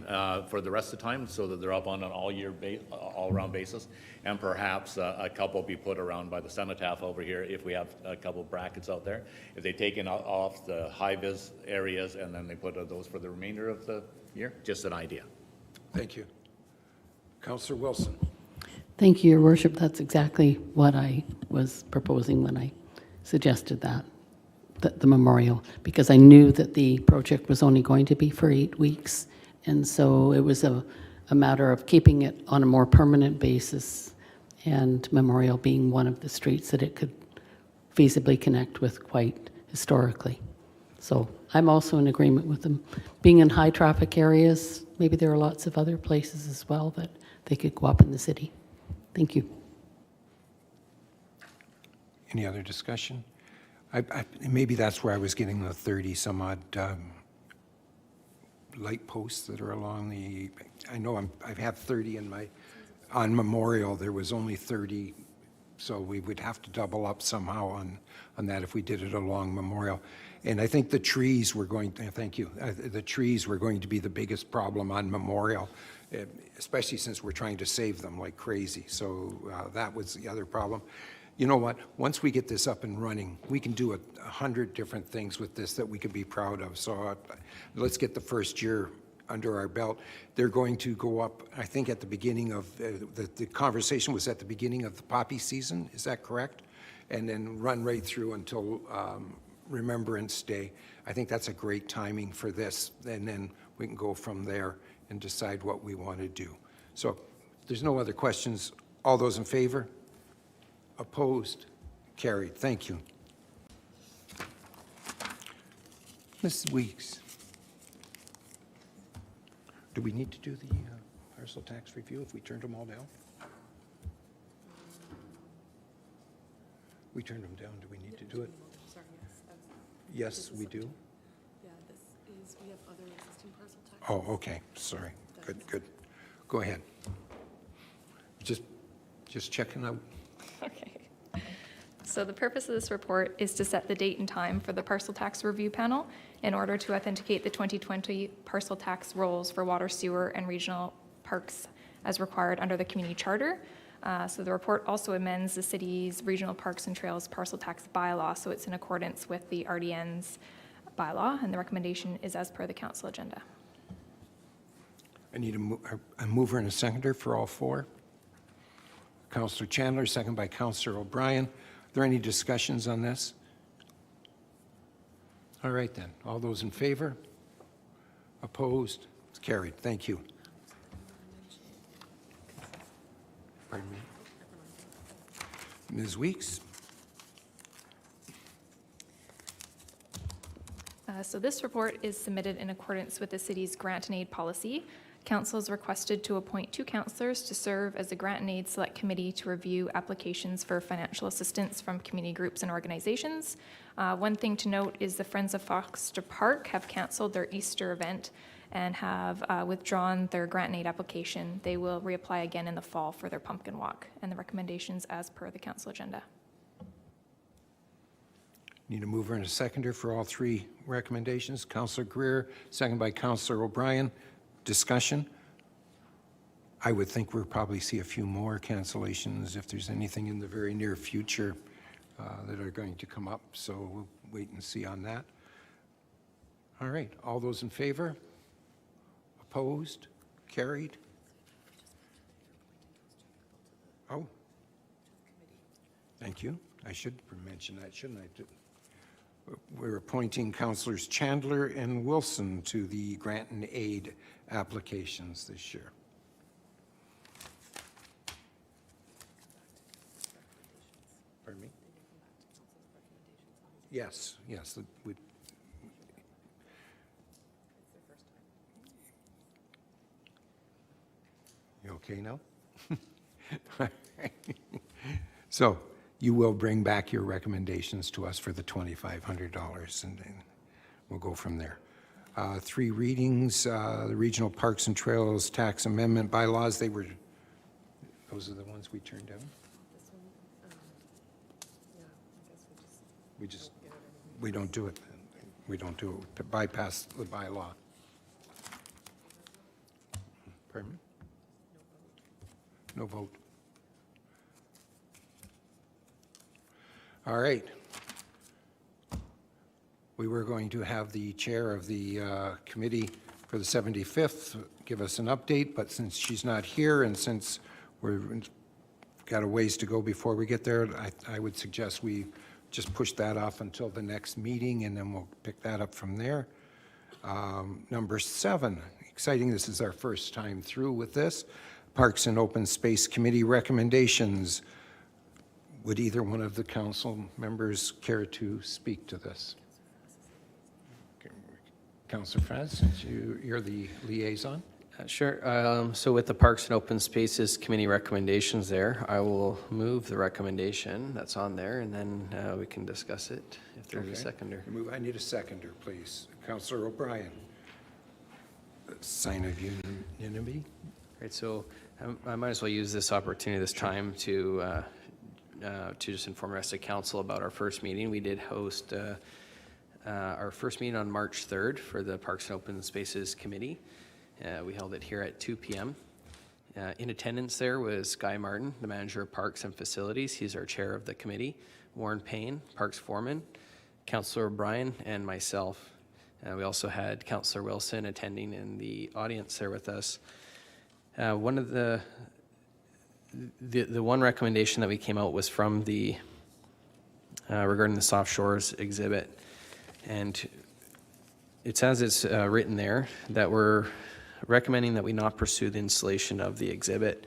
for the rest of the time, so that they're up on an all-around basis, and perhaps a couple be put around by the cenotaph over here if we have a couple brackets out there. If they take it off the high-vis areas and then they put those for the remainder of the year, just an idea. Thank you. Councillor Wilson. Thank you, Your Worship. That's exactly what I was proposing when I suggested that, the memorial, because I knew that the project was only going to be for 8 weeks. And so it was a matter of keeping it on a more permanent basis, and Memorial being one of the streets that it could feasibly connect with quite historically. So I'm also in agreement with them. Being in high traffic areas, maybe there are lots of other places as well that they could go up in the city. Thank you. Any other discussion? Maybe that's where I was getting the 30 some odd light posts that are along the, I know I've had 30 in my, on Memorial, there was only 30, so we would have to double up somehow on that if we did it along Memorial. And I think the trees were going to, thank you, the trees were going to be the biggest problem on Memorial, especially since we're trying to save them like crazy. So that was the other problem. You know what? Once we get this up and running, we can do 100 different things with this that we could be proud of. So let's get the first year under our belt. They're going to go up, I think, at the beginning of, the conversation was at the beginning of the poppy season. Is that correct? And then run right through until Remembrance Day. I think that's a great timing for this. And then we can go from there and decide what we want to do. So if there's no other questions. All those in favor? Opposed? Carried. Thank you. Mrs. Weeks. Do we need to do the parcel tax review if we turned them all down? We turned them down. Do we need to do it? Yes, we do. Yeah, this is, we have other existing parcel tax. Oh, okay. Sorry. Good, good. Go ahead. Just checking out. Okay. So the purpose of this report is to set the date and time for the parcel tax review panel in order to authenticate the 2020 parcel tax rolls for water, sewer, and regional parks as required under the community charter. So the report also amends the city's regional parks and trails parcel tax bylaw, so it's in accordance with the RDN's bylaw, and the recommendation is as per the council agenda. I need a mover and a seconder for all four. Councillor Chandler, second by Councillor O'Brien. Are there any discussions on this? All right then. All those in favor? Opposed? It's carried. Thank you. Pardon me. Ms. Weeks? So this report is submitted in accordance with the city's grant and aid policy. Council is requested to appoint 2 councillors to serve as the Grant and Aid Select Committee to review applications for financial assistance from community groups and organizations. One thing to note is the Friends of Foster Park have canceled their Easter event and have withdrawn their grant and aid application. They will reapply again in the fall for their pumpkin walk, and the recommendations as per the council agenda. Need a mover and a seconder for all 3 recommendations. Councillor Greer, second by Councillor O'Brien. Discussion? I would think we'll probably see a few more cancellations if there's anything in the very near future that are going to come up, so we'll wait and see on that. All right, all those in favor? Opposed? Carried? Oh. Thank you. I should mention that, shouldn't I? We're appointing Councillors Chandler and Wilson to the grant and aid applications this year. Pardon me? Yes, yes. You okay now? So you will bring back your recommendations to us for the $2,500, and then we'll go from there. 3 readings, the Regional Parks and Trails Tax Amendment bylaws, those are the ones we turned down? We don't do it. We don't do it. Bypass the bylaw. Pardon me? No vote. All right. We were going to have the chair of the committee for the 75th give us an update, but since she's not here and since we've got a ways to go before we get there, I would suggest we just push that off until the next meeting, and then we'll pick that up from there. Number 7, exciting, this is our first time through with this. Parks and Open Space Committee recommendations. Would either one of the council members care to speak to this? Councillor Franz, since you're the liaison. Sure. So with the Parks and Open Spaces Committee recommendations there, I will move the recommendation that's on there, and then we can discuss it if there's a seconder. I need a seconder, please. Councillor O'Brien. Sign of unanimity. Right, so I might as well use this opportunity this time to just inform the rest of council about our first meeting. We did host our first meeting on March 3rd for the Parks and Open Spaces Committee. We held it here at 2 p.m. In attendance there was Guy Martin, the manager of Parks and Facilities. He's our chair of the committee. Warren Payne, Parks Foreman, Councillor O'Brien, and myself. We also had Councillor Wilson attending in the audience there with us. One of the one recommendation that we came out was from the regarding the Soft Shores exhibit, and it says it's written there that we're recommending that we not pursue the installation of the exhibit.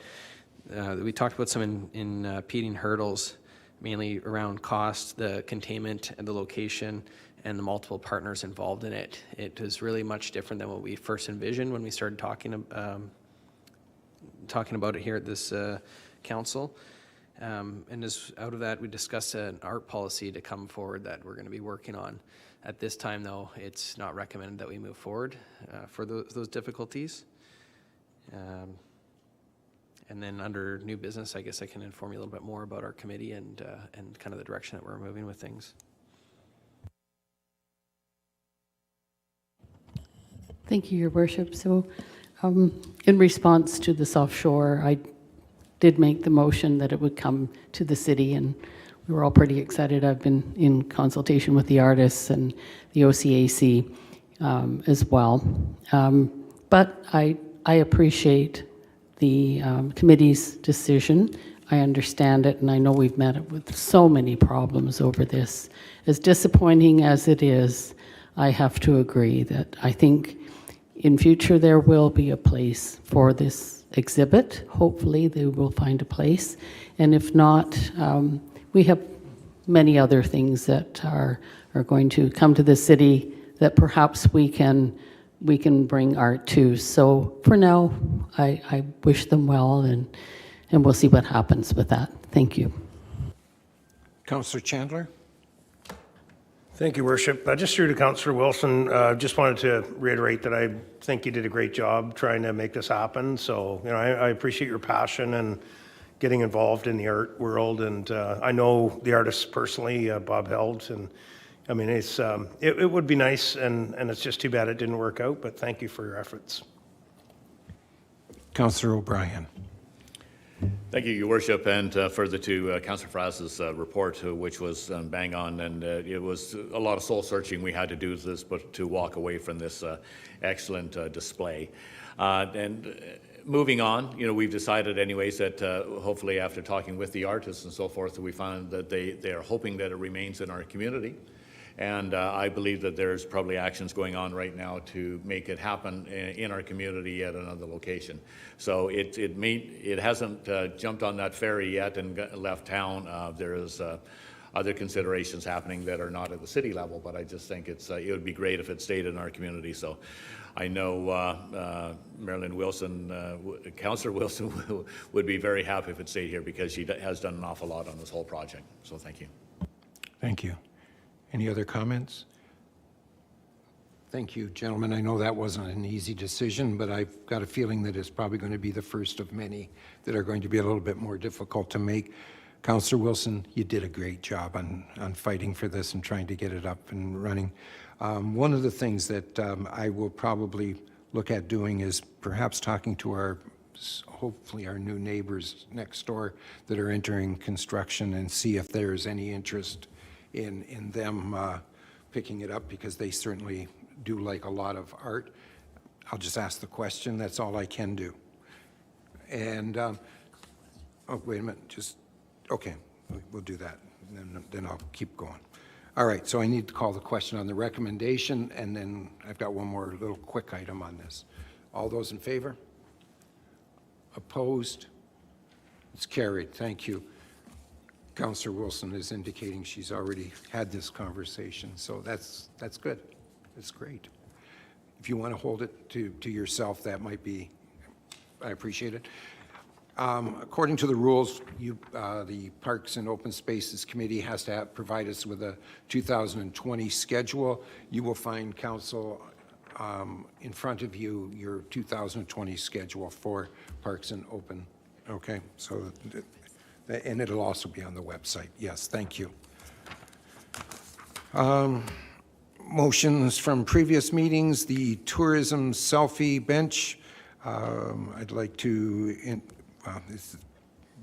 We talked about some impeding hurdles, mainly around cost, the containment, and the location, and the multiple partners involved in it. It is really much different than what we first envisioned when we started talking about it here at this council. And as out of that, we discussed an art policy to come forward that we're going to be working on. At this time, though, it's not recommended that we move forward for those difficulties. And then under new business, I guess I can inform you a little bit more about our committee and kind of the direction that we're moving with things. Thank you, Your Worship. So in response to this offshore, I did make the motion that it would come to the city, and we were all pretty excited. I've been in consultation with the artists and the OCAC as well. But I appreciate the committee's decision. I understand it, and I know we've met it with so many problems over this. As disappointing as it is, I have to agree that I think in future there will be a place for this exhibit. Hopefully they will find a place. And if not, we have many other things that are going to come to the city that perhaps we can we can bring art too. So for now, I wish them well, and we'll see what happens with that. Thank you. Councillor Chandler? Thank you, Worship. Just through to Councillor Wilson, just wanted to reiterate that I think you did a great job trying to make this happen. So, I appreciate your passion and getting involved in the art world. And I know the artists personally, Bob Held, and I mean, it would be nice, and it's just too bad it didn't work out, but thank you for your efforts. Councillor O'Brien? Thank you, Your Worship, and further to Councillor Fraz's report, which was bang on, and it was a lot of soul searching we had to do this, but to walk away from this excellent display. And moving on, we've decided anyways that hopefully after talking with the artists and so forth, we found that they are hoping that it remains in our community. And I believe that there's probably actions going on right now to make it happen in our community at another location. So it hasn't jumped on that ferry yet and left town. There is other considerations happening that are not at the city level, but I just think it would be great if it stayed in our community. So I know Marilyn Wilson, Councillor Wilson, would be very happy if it stayed here because she has done an awful lot on this whole project. So thank you. Thank you. Any other comments? Thank you, gentlemen. I know that wasn't an easy decision, but I've got a feeling that it's probably going to be the first of many that are going to be a little bit more difficult to make. Councillor Wilson, you did a great job on fighting for this and trying to get it up and running. One of the things that I will probably look at doing is perhaps talking to hopefully our new neighbors next door that are entering construction and see if there's any interest in them picking it up, because they certainly do like a lot of art. I'll just ask the question. That's all I can do. And, oh, wait a minute. Okay, we'll do that. Then I'll keep going. All right, so I need to call the question on the recommendation, and then I've got one more little quick item on this. All those in favor? Opposed? It's carried. Thank you. Councillor Wilson is indicating she's already had this conversation, so that's good. That's great. If you want to hold it to yourself, that might be, I appreciate it. According to the rules, the Parks and Open Spaces Committee has to provide us with a 2020 schedule. You will find, Council, in front of you, your 2020 schedule for Parks and Open. Okay, so, and it'll also be on the website. Yes, thank you. Motions from previous meetings, the tourism selfie bench. I'd like to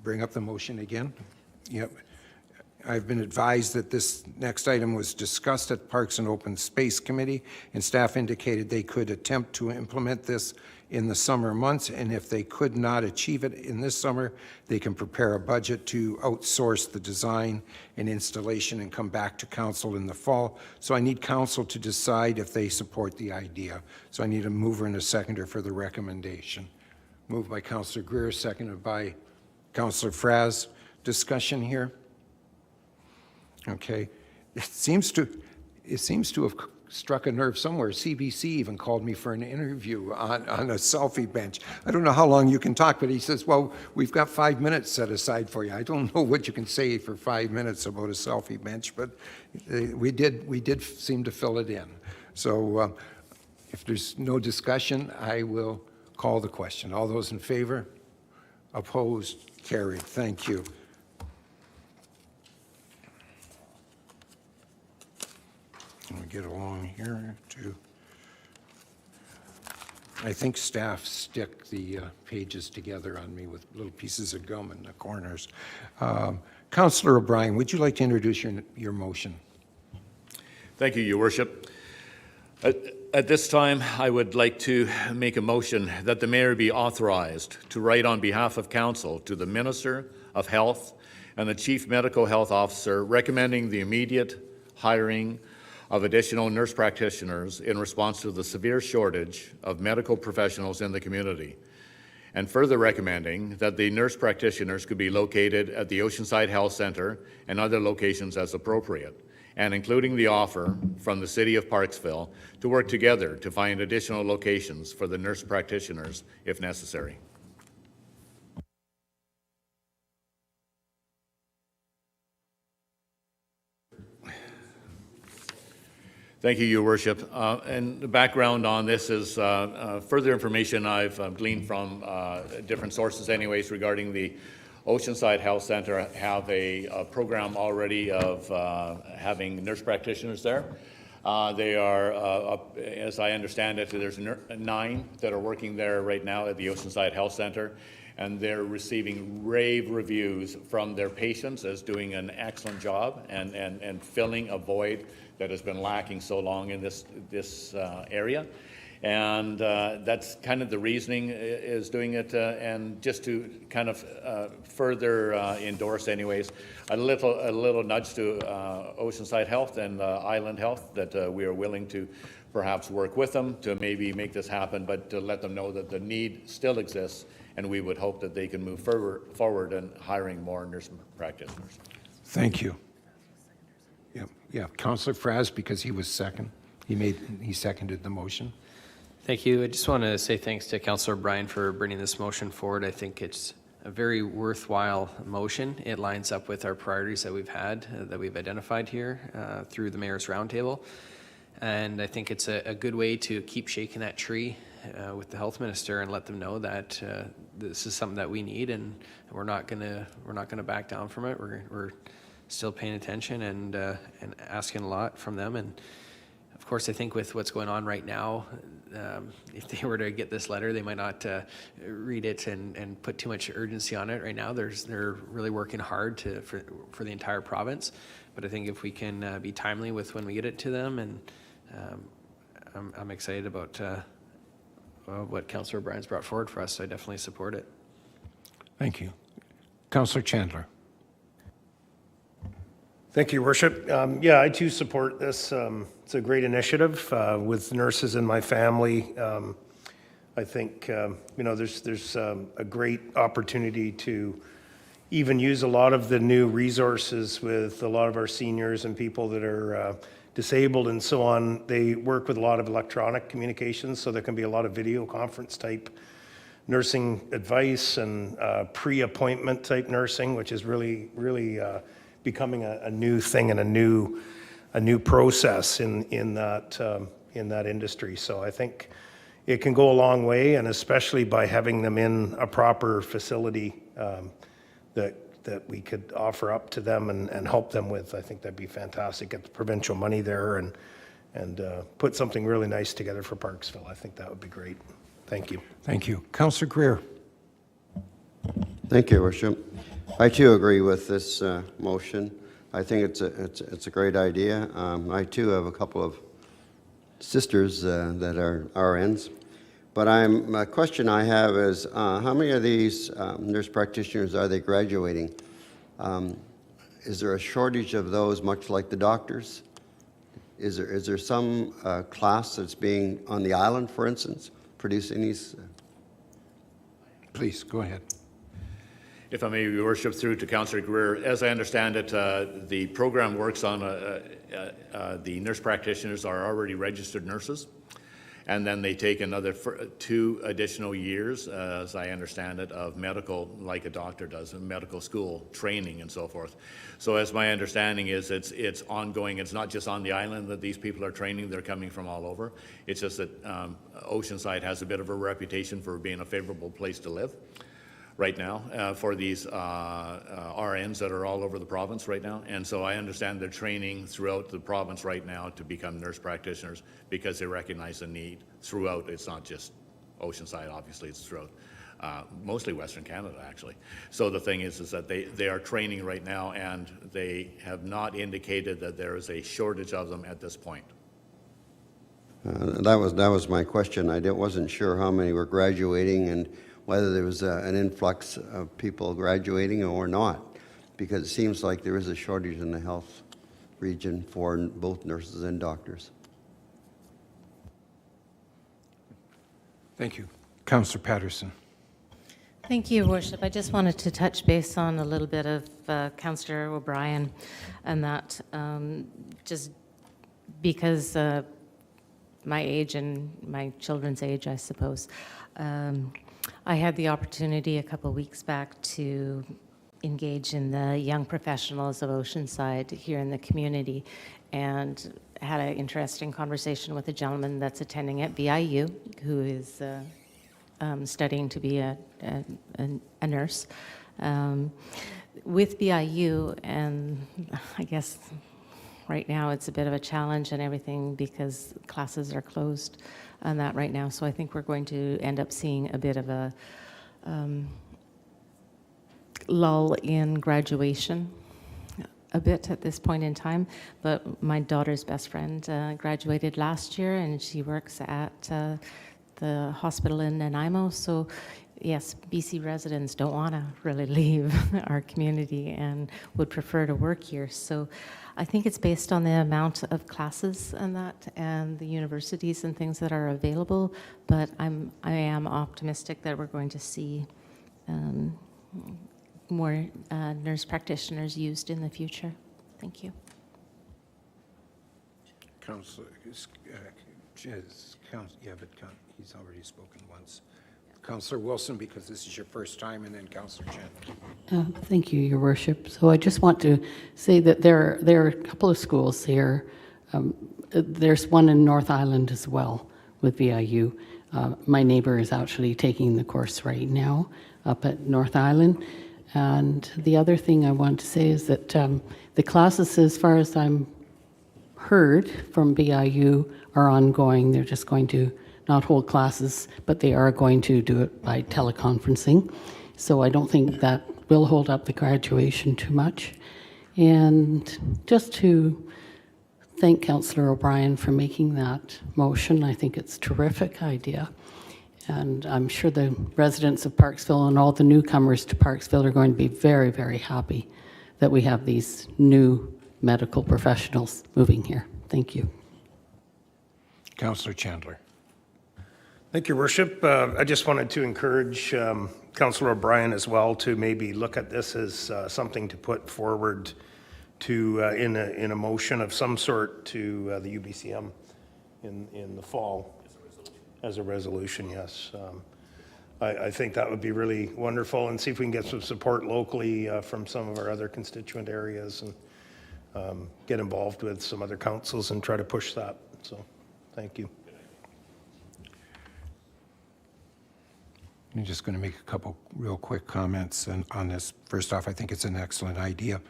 bring up the motion again. Yep. I've been advised that this next item was discussed at Parks and Open Space Committee, and staff indicated they could attempt to implement this in the summer months, and if they could not achieve it in this summer, they can prepare a budget to outsource the design and installation and come back to council in the fall. So I need council to decide if they support the idea. So I need a mover and a seconder for the recommendation. Moved by Councillor Greer, seconded by Councillor Fraz. Discussion here? Okay. It seems to have struck a nerve somewhere. CBC even called me for an interview on a selfie bench. I don't know how long you can talk, but he says, well, we've got 5 minutes set aside for you. I don't know what you can say for 5 minutes about a selfie bench, but we did seem to fill it in. So if there's no discussion, I will call the question. All those in favor? Opposed? Carried. Thank you. Let me get along here too. I think staff stick the pages together on me with little pieces of gum in the corners. Councillor O'Brien, would you like to introduce your motion? Thank you, Your Worship. At this time, I would like to make a motion that the mayor be authorized to write on behalf of council to the Minister of Health and the Chief Medical Health Officer recommending the immediate hiring of additional nurse practitioners in response to the severe shortage of medical professionals in the community, and further recommending that the nurse practitioners could be located at the Oceanside Health Center and other locations as appropriate, and including the offer from the City of Parksville to work together to find additional locations for the nurse practitioners if necessary. Thank you, Your Worship. And the background on this is further information I've gleaned from different sources anyways regarding the Oceanside Health Center have a program already of having nurse practitioners there. They are, as I understand it, there's 9 that are working there right now at the Oceanside Health Center, and they're receiving rave reviews from their patients as doing an excellent job and filling a void that has been lacking so long in this area. And that's kind of the reasoning is doing it, and just to kind of further endorse anyways, a little nudge to Oceanside Health and Island Health that we are willing to perhaps work with them to maybe make this happen, but to let them know that the need still exists, and we would hope that they can move forward in hiring more nurse practitioners. Thank you. Yeah, Councillor Fraz, because he was second. He seconded the motion. Thank you. I just want to say thanks to Councillor Bryan for bringing this motion forward. I think it's a very worthwhile motion. It lines up with our priorities that we've had, that we've identified here through the Mayor's Roundtable. And I think it's a good way to keep shaking that tree with the health minister and let them know that this is something that we need, and we're not gonna back down from it. We're still paying attention and asking a lot from them. And of course, I think with what's going on right now, if they were to get this letter, they might not read it and put too much urgency on it right now. They're really working hard for the entire province. But I think if we can be timely with when we get it to them, and I'm excited about what Councillor Bryan's brought forward for us, so I definitely support it. Thank you. Councillor Chandler. Thank you, Your Worship. Yeah, I too support this. It's a great initiative with nurses in my family. I think there's a great opportunity to even use a lot of the new resources with a lot of our seniors and people that are disabled and so on. They work with a lot of electronic communications, so there can be a lot of video conference type nursing advice and pre-appointment type nursing, which is really becoming a new thing and a new process in that industry. So I think it can go a long way, and especially by having them in a proper facility that we could offer up to them and help them with. I think that'd be fantastic. Get the provincial money there and put something really nice together for Parksville. I think that would be great. Thank you. Thank you. Councillor Greer. Thank you, Your Worship. I too agree with this motion. I think it's a great idea. I too have a couple of sisters that are RNs. But a question I have is, how many of these nurse practitioners are they graduating? Is there a shortage of those, much like the doctors? Is there some class that's being on the island, for instance, producing these? Please, go ahead. If I may, Your Worship, through to Councillor Greer, as I understand it, the program works on the nurse practitioners are already registered nurses, and then they take another 2 additional years, as I understand it, of medical, like a doctor does, in medical school training and so forth. So as my understanding is, it's ongoing. It's not just on the island that these people are training. They're coming from all over. It's just that Oceanside has a bit of a reputation for being a favorable place to live right now for these RNs that are all over the province right now. And so I understand they're training throughout the province right now to become nurse practitioners because they recognize the need throughout. It's not just Oceanside, obviously, it's throughout mostly Western Canada, actually. So the thing is that they are training right now, and they have not indicated that there is a shortage of them at this point. That was my question. I wasn't sure how many were graduating and whether there was an influx of people graduating or not, because it seems like there is a shortage in the health region for both nurses and doctors. Thank you. Councillor Patterson. Thank you, Worship. I just wanted to touch base on a little bit of Councillor O'Brien, and that just because my age and my children's age, I suppose, I had the opportunity a couple of weeks back to engage in the young professionals of Oceanside here in the community, and had an interesting conversation with a gentleman that's attending at BIU, who is studying to be a nurse with BIU, and I guess right now it's a bit of a challenge and everything because classes are closed on that right now. So I think we're going to end up seeing a bit of a lull in graduation a bit at this point in time. But my daughter's best friend graduated last year, and she works at the hospital in Nanaimo. So yes, BC residents don't want to really leave our community and would prefer to work here. So I think it's based on the amount of classes and that, and the universities and things that are available. But I am optimistic that we're going to see more nurse practitioners used in the future. Thank you. Councillor, he's already spoken once. Councillor Wilson, because this is your first time, and then Councillor Chandler. Thank you, Your Worship. So I just want to say that there are a couple of schools here. There's one in North Island as well with VIU. My neighbor is actually taking the course right now up at North Island. And the other thing I want to say is that the classes, as far as I'm heard from BIU, are ongoing. They're just going to not hold classes, but they are going to do it by teleconferencing. So I don't think that will hold up the graduation too much. And just to thank Councillor O'Brien for making that motion. I think it's a terrific idea. And I'm sure the residents of Parksville and all the newcomers to Parksville are going to be very, very happy that we have these new medical professionals moving here. Thank you. Councillor Chandler. Thank you, Worship. I just wanted to encourage Councillor O'Brien as well to maybe look at this as something to put forward to in a motion of some sort to the UBCM in the fall. As a resolution, yes. I think that would be really wonderful, and see if we can get some support locally from some of our other constituent areas, and get involved with some other councils and try to push that. So, thank you. I'm just going to make a couple real quick comments on this. First off, I think it's an excellent idea.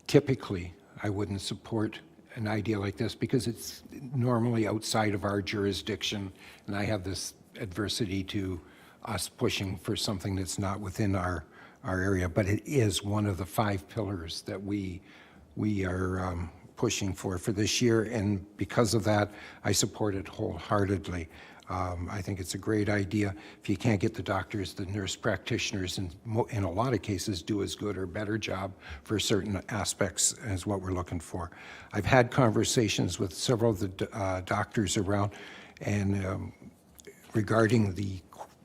Typically, I wouldn't support an idea like this because it's normally outside of our jurisdiction, and I have this adversity to us pushing for something that's not within our area, but it is one of the 5 pillars that we are pushing for this year, and because of that, I support it wholeheartedly. I think it's a great idea. If you can't get the doctors, the nurse practitioners in a lot of cases do as good or better job for certain aspects as what we're looking for. I've had conversations with several of the doctors around and regarding the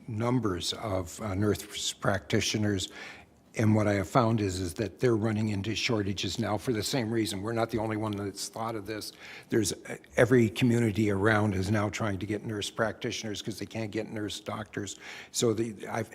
numbers of nurse practitioners. And what I have found is that they're running into shortages now for the same reason. We're not the only one that's thought of this. There's every community around is now trying to get nurse practitioners because they can't get nurse doctors. So I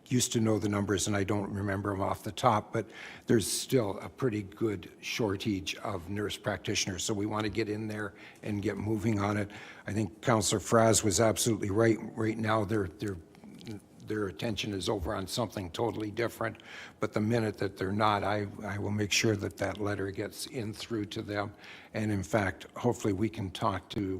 used to know the numbers and I don't remember them off the top, but there's still a pretty good shortage of nurse practitioners. So we want to get in there and get moving on it. I think Councillor Fraz was absolutely right. Right now, their attention is over on something totally different, but the minute that they're not, I will make sure that that letter gets in through to them. And in fact, hopefully we can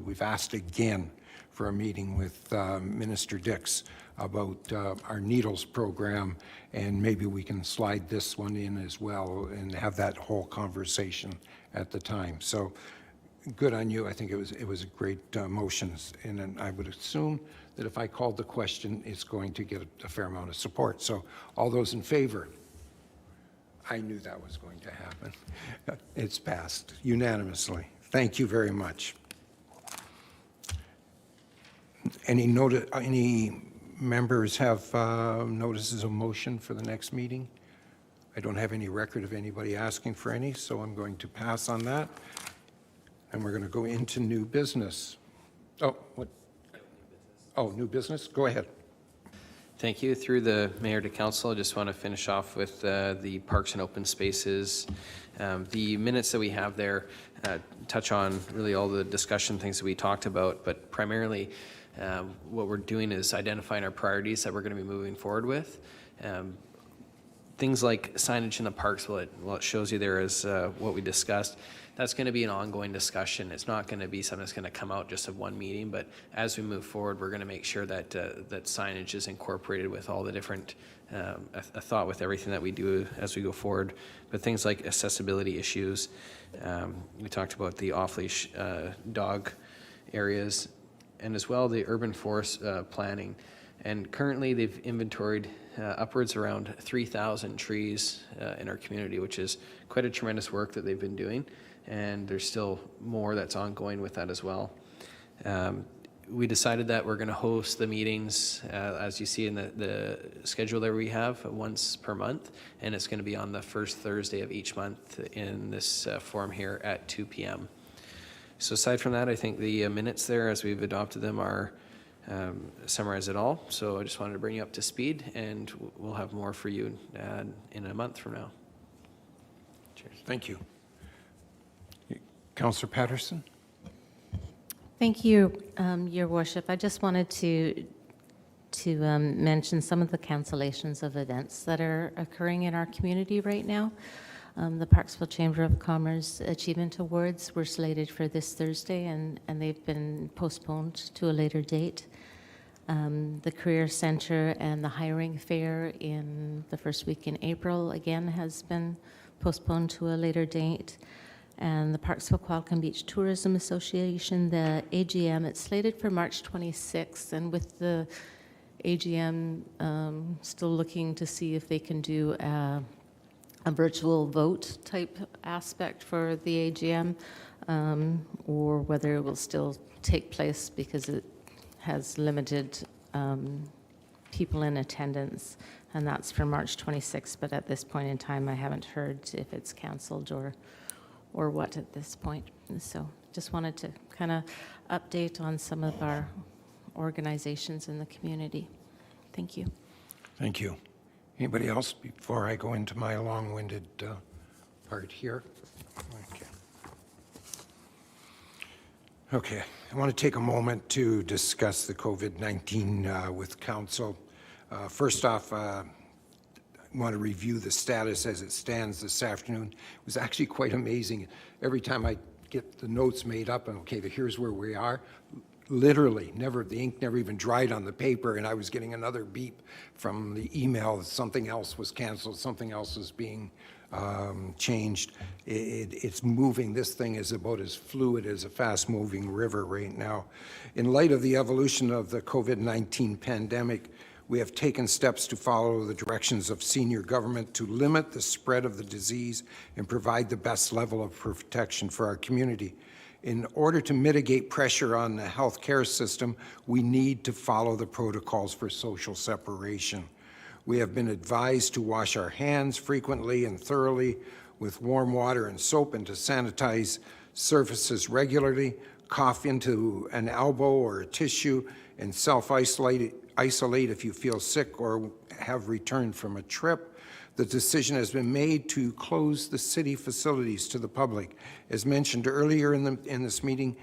we've asked again for a meeting with Minister Dix about our Needles program, and maybe we can slide this one in as well and have that whole conversation at the time. So good on you. I think it was a great motion, and I would assume that if I called the question, it's going to get a fair amount of support. So all those in favor? I knew that was going to happen. It's passed unanimously. Thank you very much. Any members have notices of motion for the next meeting? I don't have any record of anybody asking for any, so I'm going to pass on that. And we're going to go into new business. Oh, what? Oh, new business? Go ahead. Thank you. Through the mayor to council, I just want to finish off with the parks and open spaces. The minutes that we have there touch on really all the discussion things that we talked about, but primarily what we're doing is identifying our priorities that we're going to be moving forward with. Things like signage in the parks, well, it shows you there is what we discussed. That's going to be an ongoing discussion. It's not going to be something that's going to come out just of one meeting, but as we move forward, we're going to make sure that that signage is incorporated with all the different, a thought with everything that we do as we go forward. But things like accessibility issues, we talked about the off-leash dog areas, and as well the urban forest planning. And currently they've inventoried upwards around 3,000 trees in our community, which is quite a tremendous work that they've been doing. And there's still more that's ongoing with that as well. We decided that we're going to host the meetings, as you see in the schedule that we have, once per month, and it's going to be on the first Thursday of each month in this forum here at 2 p.m. So aside from that, I think the minutes there, as we've adopted them, are summarize it all. So I just wanted to bring you up to speed, and we'll have more for you in a month from now. Cheers. Thank you. Councillor Patterson? Thank you, Your Worship. I just wanted to mention some of the cancellations of events that are occurring in our community right now. The Parksville Chamber of Commerce Achievement Awards were slated for this Thursday, and they've been postponed to a later date. The Career Center and the Hiring Fair in the first week in April, again, has been postponed to a later date. And the Parksville Qualicum Beach Tourism Association, the AGM, it's slated for March 26th, and with the AGM still looking to see if they can do a virtual vote type aspect for the AGM, or whether it will still take place because it has limited people in attendance, and that's for March 26th. But at this point in time, I haven't heard if it's canceled or what at this point. And so just wanted to kind of update on some of our organizations in the community. Thank you. Thank you. Anybody else before I go into my long-winded part here? Okay, I want to take a moment to discuss the COVID-19 with council. First off, I want to review the status as it stands this afternoon. It was actually quite amazing. Every time I get the notes made up and okay, here's where we are, literally, the ink never even dried on the paper, and I was getting another beep from the email that something else was canceled, something else was being changed. It's moving. This thing is about as fluid as a fast-moving river right now. In light of the evolution of the COVID-19 pandemic, we have taken steps to follow the directions of senior government to limit the spread of the disease and provide the best level of protection for our community. In order to mitigate pressure on the healthcare system, we need to follow the protocols for social separation. We have been advised to wash our hands frequently and thoroughly with warm water and soap, and to sanitize surfaces regularly, cough into an elbow or a tissue, and self-isolate if you feel sick or have returned from a trip. The decision has been made to close the city facilities to the public. As mentioned earlier in this meeting,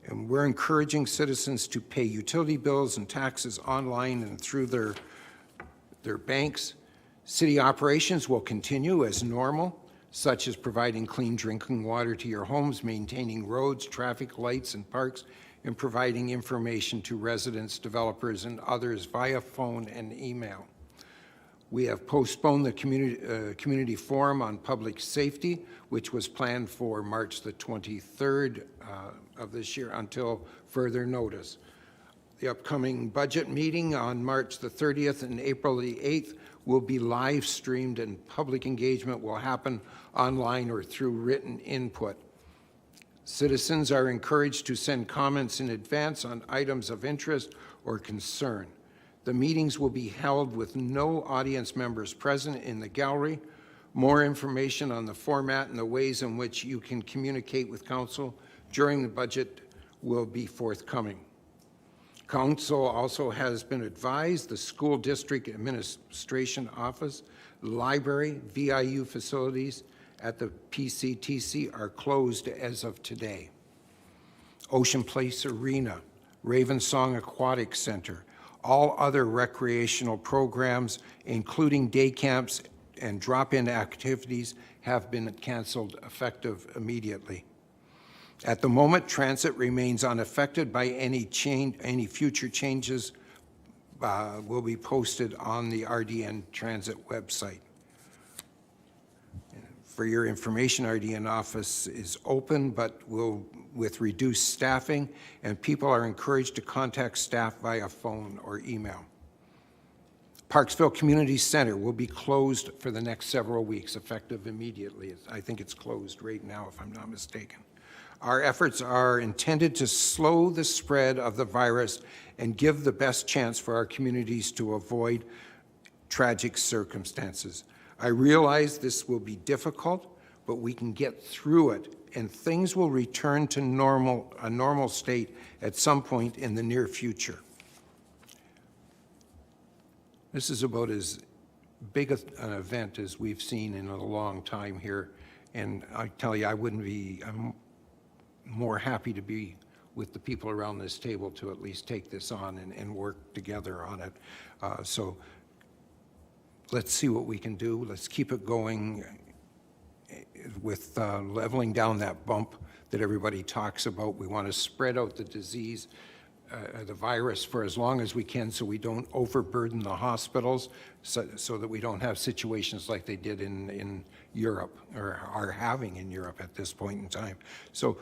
and we're encouraging citizens to pay utility bills and taxes online and through their banks. City operations will continue as normal, such as providing clean drinking water to your homes, maintaining roads, traffic lights, and parks, and providing information to residents, developers, and others via phone and email. We have postponed the community forum on public safety, which was planned for March the 23rd of this year until further notice. The upcoming budget meeting on March the 30th and April the 8th will be live streamed, and public engagement will happen online or through written input. Citizens are encouraged to send comments in advance on items of interest or concern. The meetings will be held with no audience members present in the gallery. More information on the format and the ways in which you can communicate with council during the budget will be forthcoming. Council also has been advised the School District Administration Office, library, VIU facilities at the PCTC are closed as of today. Ocean Place Arena, Raven Song Aquatic Center, all other recreational programs, including day camps and drop-in activities, have been canceled effective immediately. At the moment, transit remains unaffected by any change. Any future changes will be posted on the RDN Transit website. For your information, RDN office is open, but with reduced staffing, and people are encouraged to contact staff via phone or email. Parksville Community Center will be closed for the next several weeks, effective immediately. I think it's closed right now, if I'm not mistaken. Our efforts are intended to slow the spread of the virus and give the best chance for our communities to avoid tragic circumstances. I realize this will be difficult, but we can get through it, and things will return to a normal state at some point in the near future. This is about as big an event as we've seen in a long time here, and I tell you, I'm more happy to be with the people around this table to at least take this on and work together on it. So let's see what we can do. Let's keep it going with leveling down that bump that everybody talks about. We want to spread out the disease, the virus, for as long as we can, so we don't overburden the hospitals, so that we don't have situations like they did in Europe, or are having in Europe at this point in time. So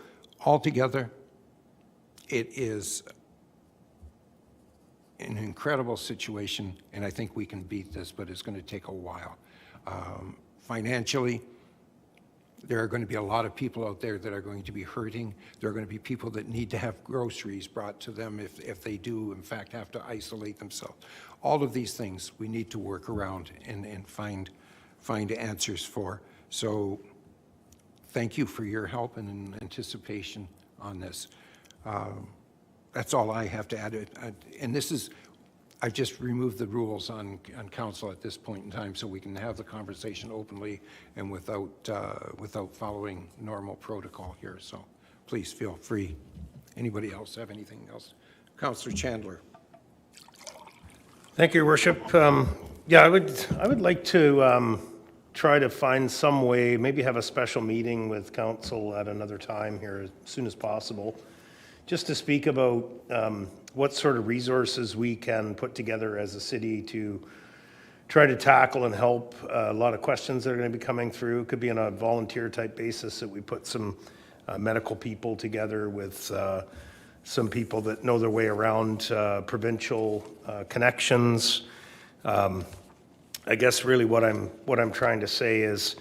altogether, it is an incredible situation, and I think we can beat this, but it's going to take a while. Financially, there are going to be a lot of people out there that are going to be hurting. There are going to be people that need to have groceries brought to them if they do, in fact, have to isolate themselves. All of these things we need to work around and find answers for. So thank you for your help and in anticipation on this. That's all I have to add. And this is, I've just removed the rules on council at this point in time, so we can have the conversation openly and without following normal protocol here. So please feel free. Anybody else have anything else? Councillor Chandler. Thank you, Your Worship. Yeah, I would like to try to find some way, maybe have a special meeting with council at another time here as soon as possible, just to speak about what sort of resources we can put together as a city to try to tackle and help a lot of questions that are going to be coming through. It could be on a volunteer type basis that we put some medical people together with some people that know their way around provincial connections. I guess really what I'm trying to say is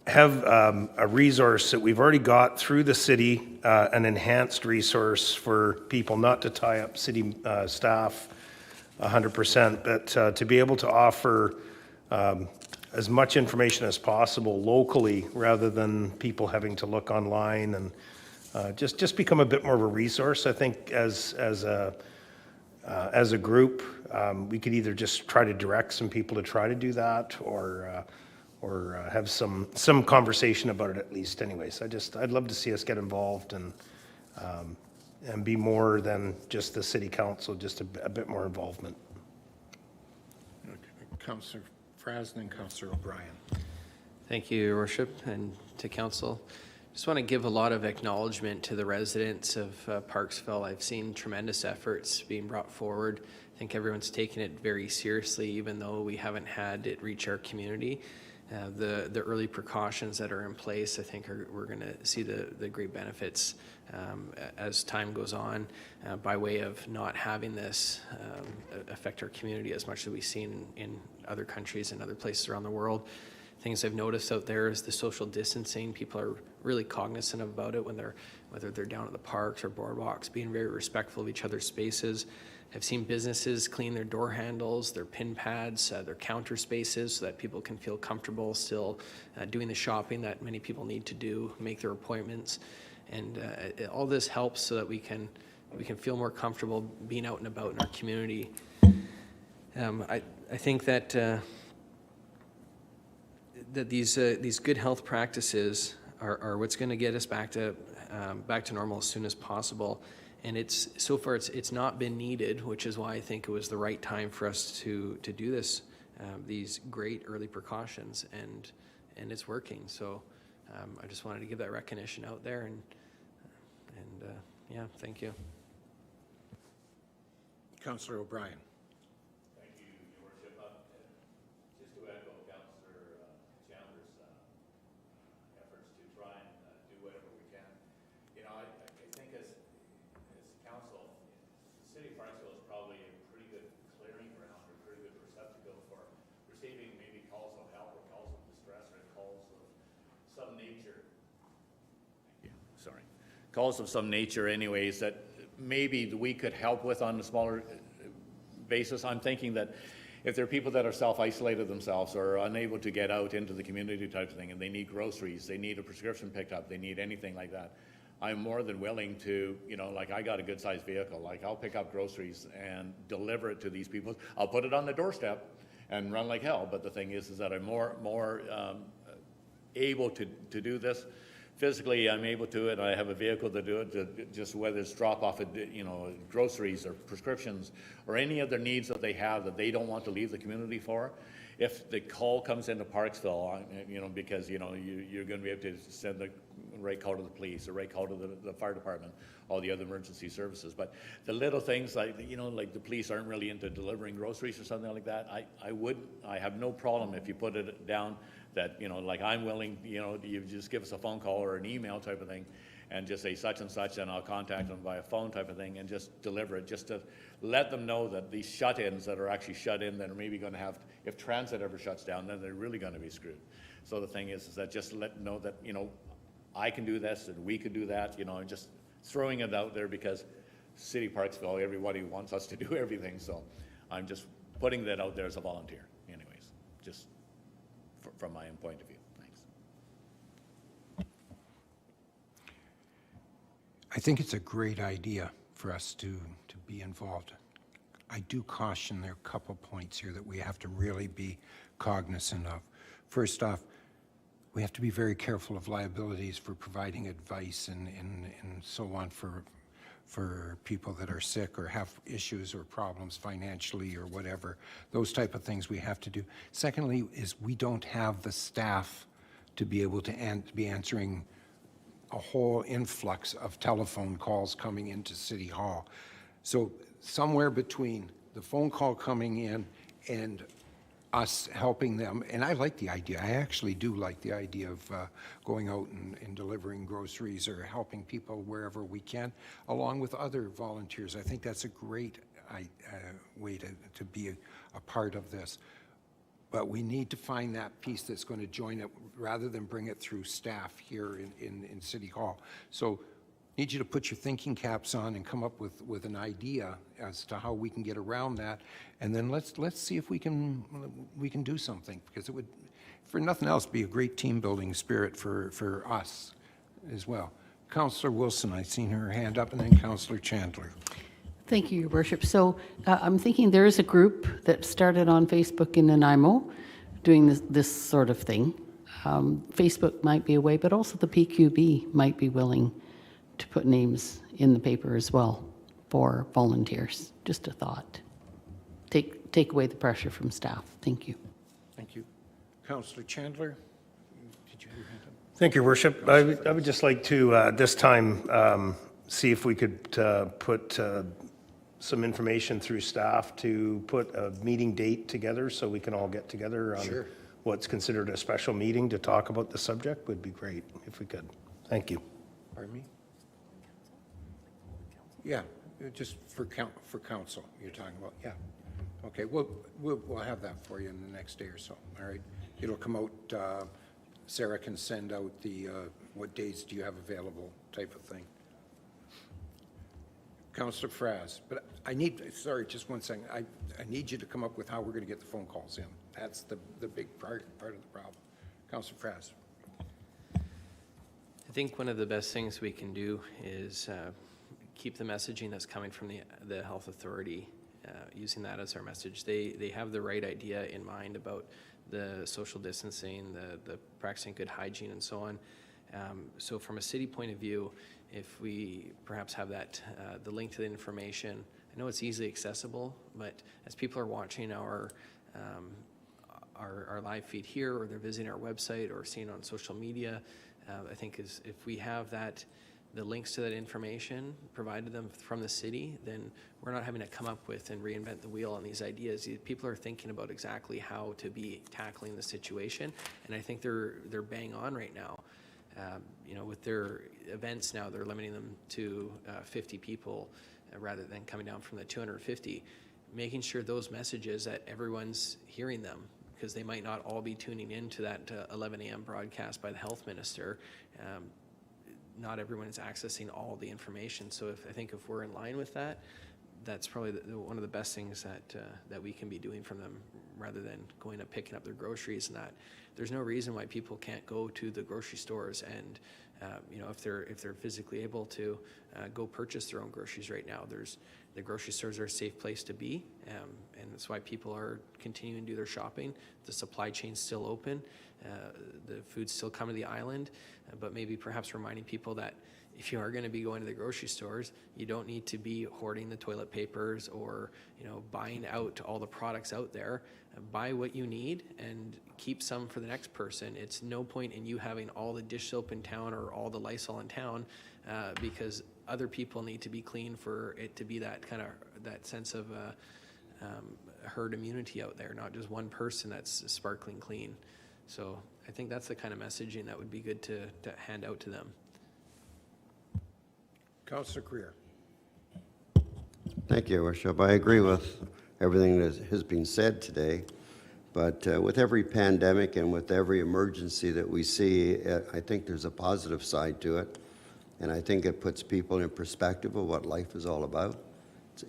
have a resource that we've already got through the city, an enhanced resource for people, not to tie up city staff 100%, but to be able to offer as much information as possible locally rather than people having to look online, and just become a bit more of a resource. I think as a group, we could either just try to direct some people to try to do that, or have some conversation about it at least. Anyways, I'd love to see us get involved and be more than just the city council, just a bit more involvement. Councillor Frasden and Councillor O'Brien. Thank you, Your Worship, and to council. Just want to give a lot of acknowledgement to the residents of Parksville. I've seen tremendous efforts being brought forward. I think everyone's taken it very seriously, even though we haven't had it reach our community. The early precautions that are in place, I think we're going to see the great benefits as time goes on, by way of not having this affect our community as much as we've seen in other countries and other places around the world. things I've noticed out there is the social distancing. People are really cognizant about it when whether they're down at the parks or boardwalks, being very respectful of each other's spaces. I've seen businesses clean their door handles, their pin pads, their counter spaces so that people can feel comfortable still doing the shopping that many people need to do, make their appointments. And all this helps so that we can feel more comfortable being out and about in our community. I think that that these good health practices are what's going to get us back to normal as soon as possible. And so far it's not been needed, which is why I think it was the right time for us to do this, these great early precautions, and it's working. So I just wanted to give that recognition out there, and yeah, thank you. Councillor O'Brien. Thank you, Your Worship. Just to echo Councillor Chandler's efforts to try and do whatever we can. You know, I think as council, the city of Parksville is probably a pretty good clearing ground or pretty good receptacle for receiving maybe calls of help or calls of distress or calls of some nature. Sorry. Calls of some nature anyways that maybe we could help with on a smaller basis. I'm thinking that if there are people that are self-isolated themselves or are unable to get out into the community type of thing, and they need groceries, they need a prescription picked up, they need anything like that, I'm more than willing to, you know, like I got a good sized vehicle, like I'll pick up groceries and deliver it to these people. I'll put it on the doorstep and run like hell, but the thing is that I'm more able to do this. Physically, I'm able to it. I have a vehicle to do it, just whether it's drop off, you know, groceries or prescriptions or any other needs that they have that they don't want to leave the community for. If the call comes into Parksville, you know, because, you know, you're going to be able to send the right call to the police, the right call to the fire department, all the other emergency services. But the little things like, you know, like the police aren't really into delivering groceries or something like that, I have no problem if you put it down that, you know, like I'm willing, you know, you just give us a phone call or an email type of thing and just say such and such, and I'll contact them via phone type of thing and just deliver it, just to let them know that these shut-ins that are actually shut in that are maybe going to have, if transit ever shuts down, then they're really going to be screwed. So the thing is that just let them know that, you know, I can do this and we could do that, you know, and just throwing it out there because City Parksville, everybody wants us to do everything. So I'm just putting that out there as a volunteer anyways, just from my own point of view. Thanks. I think it's a great idea for us to be involved. I do caution there are a couple points here that we have to really be cognizant of. First off, we have to be very careful of liabilities for providing advice and so on for people that are sick or have issues or problems financially or whatever. Those type of things we have to do. Secondly is we don't have the staff to be able to be answering a whole influx of telephone calls coming into City Hall. So somewhere between the phone call coming in and us helping them, and I like the idea. I actually do like the idea of going out and delivering groceries or helping people wherever we can, along with other volunteers. I think that's a great way to be a part of this. But we need to find that piece that's going to join it rather than bring it through staff here in City Hall. So need you to put your thinking caps on and come up with an idea as to how we can get around that, and then let's see if we can do something, because it would, for nothing else, be a great team building spirit for us as well. Councillor Wilson, I've seen her hand up, and then Councillor Chandler. Thank you, Your Worship. So I'm thinking there is a group that started on Facebook in Nanaimo doing this sort of thing. Facebook might be a way, but also the PQB might be willing to put names in the paper as well for volunteers. Just a thought. Take away the pressure from staff. Thank you. Thank you. Councillor Chandler, did you have your hand up? Thank you, Your Worship. I would just like to, this time, see if we could put some information through staff to put a meeting date together so we can all get together on what's considered a special meeting to talk about the subject. Would be great if we could. Thank you. Pardon me? Yeah, just for council you're talking about, yeah. Okay, we'll have that for you in the next day or so, all right? it'll come out, Sarah can send out the, what days do you have available type of thing. Councillor Fraz, but I need, sorry, just one second. I need you to come up with how we're going to get the phone calls in. That's the big part of the problem. Councillor Fraz. I think one of the best things we can do is keep the messaging that's coming from the health authority, using that as our message. They have the right idea in mind about the social distancing, the practicing good hygiene and so on. So from a city point of view, if we perhaps have that, the link to the information, I know it's easily accessible, but as people are watching our live feed here, or they're visiting our website or seeing it on social media, I think if we have that, the links to that information provided them from the city, then we're not having to come up with and reinvent the wheel on these ideas. People are thinking about exactly how to be tackling the situation, and I think they're bang on right now. You know, with their events now, they're limiting them to 50 people rather than coming down from the 250, making sure those messages that everyone's hearing them, because they might not all be tuning in to that 11 a.m. broadcast by the health minister. Not everyone is accessing all the information. So I think if we're in line with that, that's probably one of the best things that we can be doing from them, rather than going and picking up their groceries and that. There's no reason why people can't go to the grocery stores and, you know, if they're physically able to go purchase their own groceries right now. The grocery stores are a safe place to be, and that's why people are continuing to do their shopping. The supply chain's still open. The food's still coming to the island, but maybe perhaps reminding people that if you are going to be going to the grocery stores, you don't need to be hoarding the toilet papers or, you know, buying out all the products out there. Buy what you need and keep some for the next person. It's no point in you having all the dish soap in town or all the Lysol in town, because other people need to be clean for it to be that kind of, that sense of herd immunity out there, not just one person that's sparkling clean. So I think that's the kind of messaging that would be good to hand out to them. Councillor Greer. Thank you, Your Worship. I agree with everything that has been said today, but with every pandemic and with every emergency that we see, I think there's a positive side to it, and I think it puts people in perspective of what life is all about.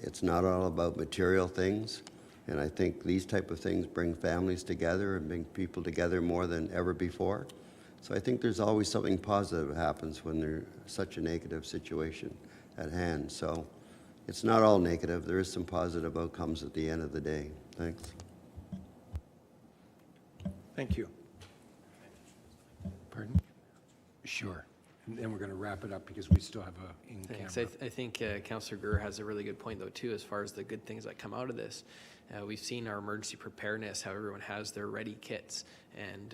It's not all about material things, and I think these type of things bring families together and bring people together more than ever before. So I think there's always something positive that happens when there's such a negative situation at hand. So it's not all negative. There is some positive outcomes at the end of the day. Thanks. Thank you. Pardon? Sure. And then we're going to wrap it up because we still have a Thanks. in-camera. I think Councillor Greer has a really good point, though, too, as far as the good things that come out of this. We've seen our emergency preparedness, how everyone has their ready kits, and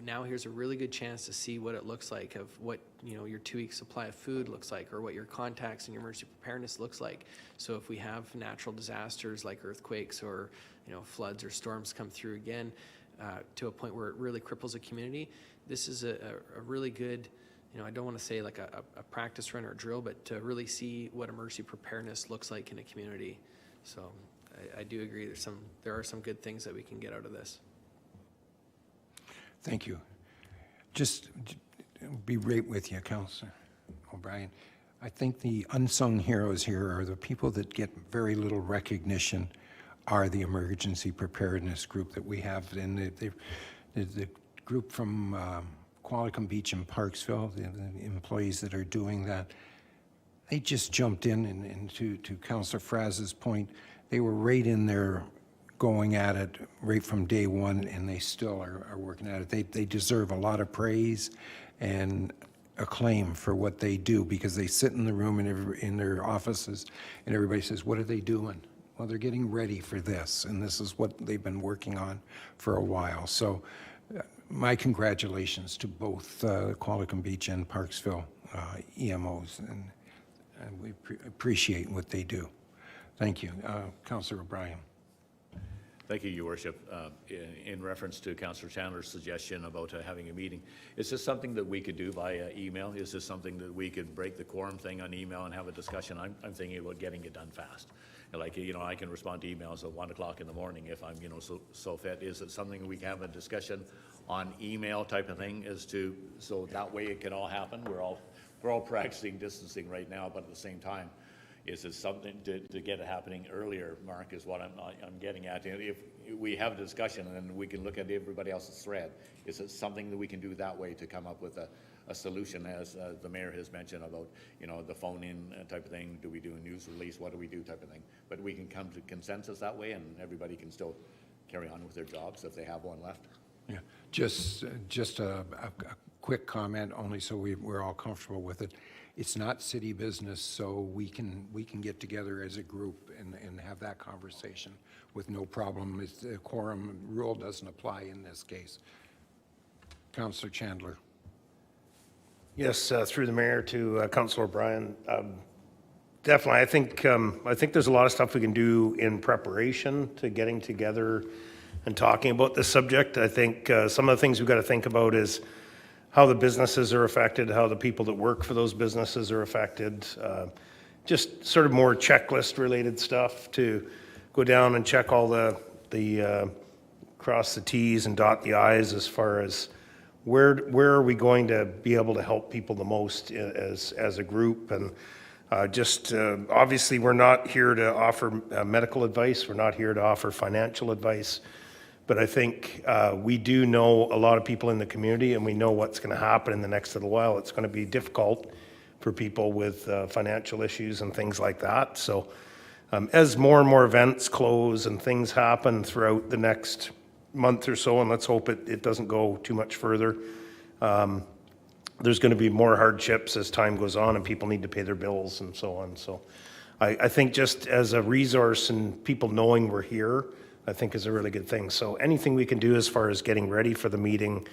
now here's a really good chance to see what it looks like, of what, you know, your 2-week supply of food looks like, or what your contacts and your emergency preparedness looks like. So if we have natural disasters like earthquakes or, you know, floods or storms come through again, to a point where it really cripples a community, this is a really good, you know, I don't want to say like a practice run or a drill, but to really see what emergency preparedness looks like in a community. So I do agree there are some good things that we can get out of this. Thank you. Just be right with you, Councillor O'Brien. I think the unsung heroes here are the people that get very little recognition, are the emergency preparedness group that we have. And the group from Qualicum Beach and Parksville, the employees that are doing that, they just jumped in, and to Councillor Fraz's point, they were right in there going at it right from day one, and they still are working at it. They deserve a lot of praise and acclaim for what they do, because they sit in the room in their offices and everybody says, what are they doing? Well, they're getting ready for this, and this is what they've been working on for a while. So my congratulations to both Qualicum Beach and Parksville EMOs, and we appreciate what they do. Thank you. Councillor O'Brien. Thank you, Your Worship. In reference to Councillor Chandler's suggestion about having a meeting, is this something that we could do via email? Is this something that we could break the quorum thing on email and have a discussion? I'm thinking about getting it done fast. Like, I can respond to emails at 1 o'clock in the morning if I'm, so fit. Is it something we can have a discussion on email type of thing as to, so that way it can all happen? We're all practicing distancing right now, but at the same time, is it something to get it happening earlier, Mark, is what I'm getting at. If we have a discussion and then we can look at everybody else's thread, is it something that we can do that way to come up with a solution, as the mayor has mentioned about, the phone-in type of thing? Do we do a news release? What do we do type of thing? But we can come to consensus that way and everybody can still carry on with their jobs if they have one left. Yeah, just a quick comment, only so we're all comfortable with it. It's not city business, so we can get together as a group and have that conversation with no problem. The quorum rule doesn't apply in this case. Councillor Chandler. Yes, through the mayor to Councillor O'Brien. Definitely, I think there's a lot of stuff we can do in preparation to getting together and talking about this subject. I think some of the things we've got to think about is how the businesses are affected, how the people that work for those businesses are affected. Just sort of more checklist related stuff to go down and check all the cross the T's and dot the I's as far as where are we going to be able to help people the most as a group. And obviously we're not here to offer medical advice, we're not here to offer financial advice, but I think we do know a lot of people in the community and we know what's going to happen in the next little while. It's going to be difficult for people with financial issues and things like that. So as more and more events close and things happen throughout the next month or so, and let's hope it doesn't go too much further, there's going to be more hardships as time goes on and people need to pay their bills and so on. So I think just as a resource and people knowing we're here, I think is a really good thing. So anything we can do as far as getting ready for the meeting,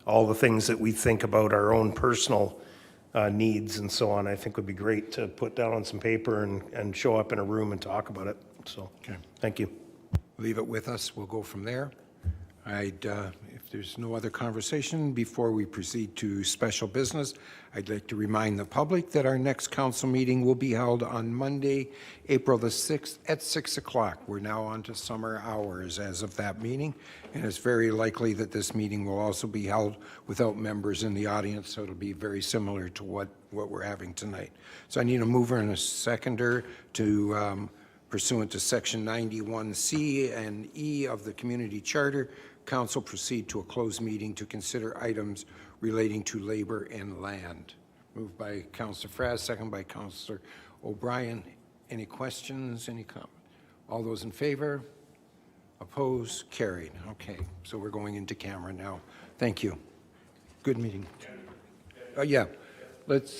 all the things that we think about our own personal needs and so on, I think would be great to put down on some paper and show up in a room and talk about it. So, okay. Thank you. Leave it with us. We'll go from there. If there's no other conversation, before we proceed to special business, I'd like to remind the public that our next council meeting will be held on Monday, April the 6th at 6 o'clock. We're now on to summer hours as of that meeting, and it's very likely that this meeting will also be held without members in the audience, so it'll be very similar to what we're having tonight. So I need a mover and a seconder to pursuant to Section 91C and E of the Community Charter, Council proceed to a closed meeting to consider items relating to labor and land. Moved by Councillor Fraz, second by Councillor O'Brien. Any questions, any comment? All those in favor? Opposed? Carried. Okay, so we're going into camera now. Thank you. Good meeting. Yeah, let's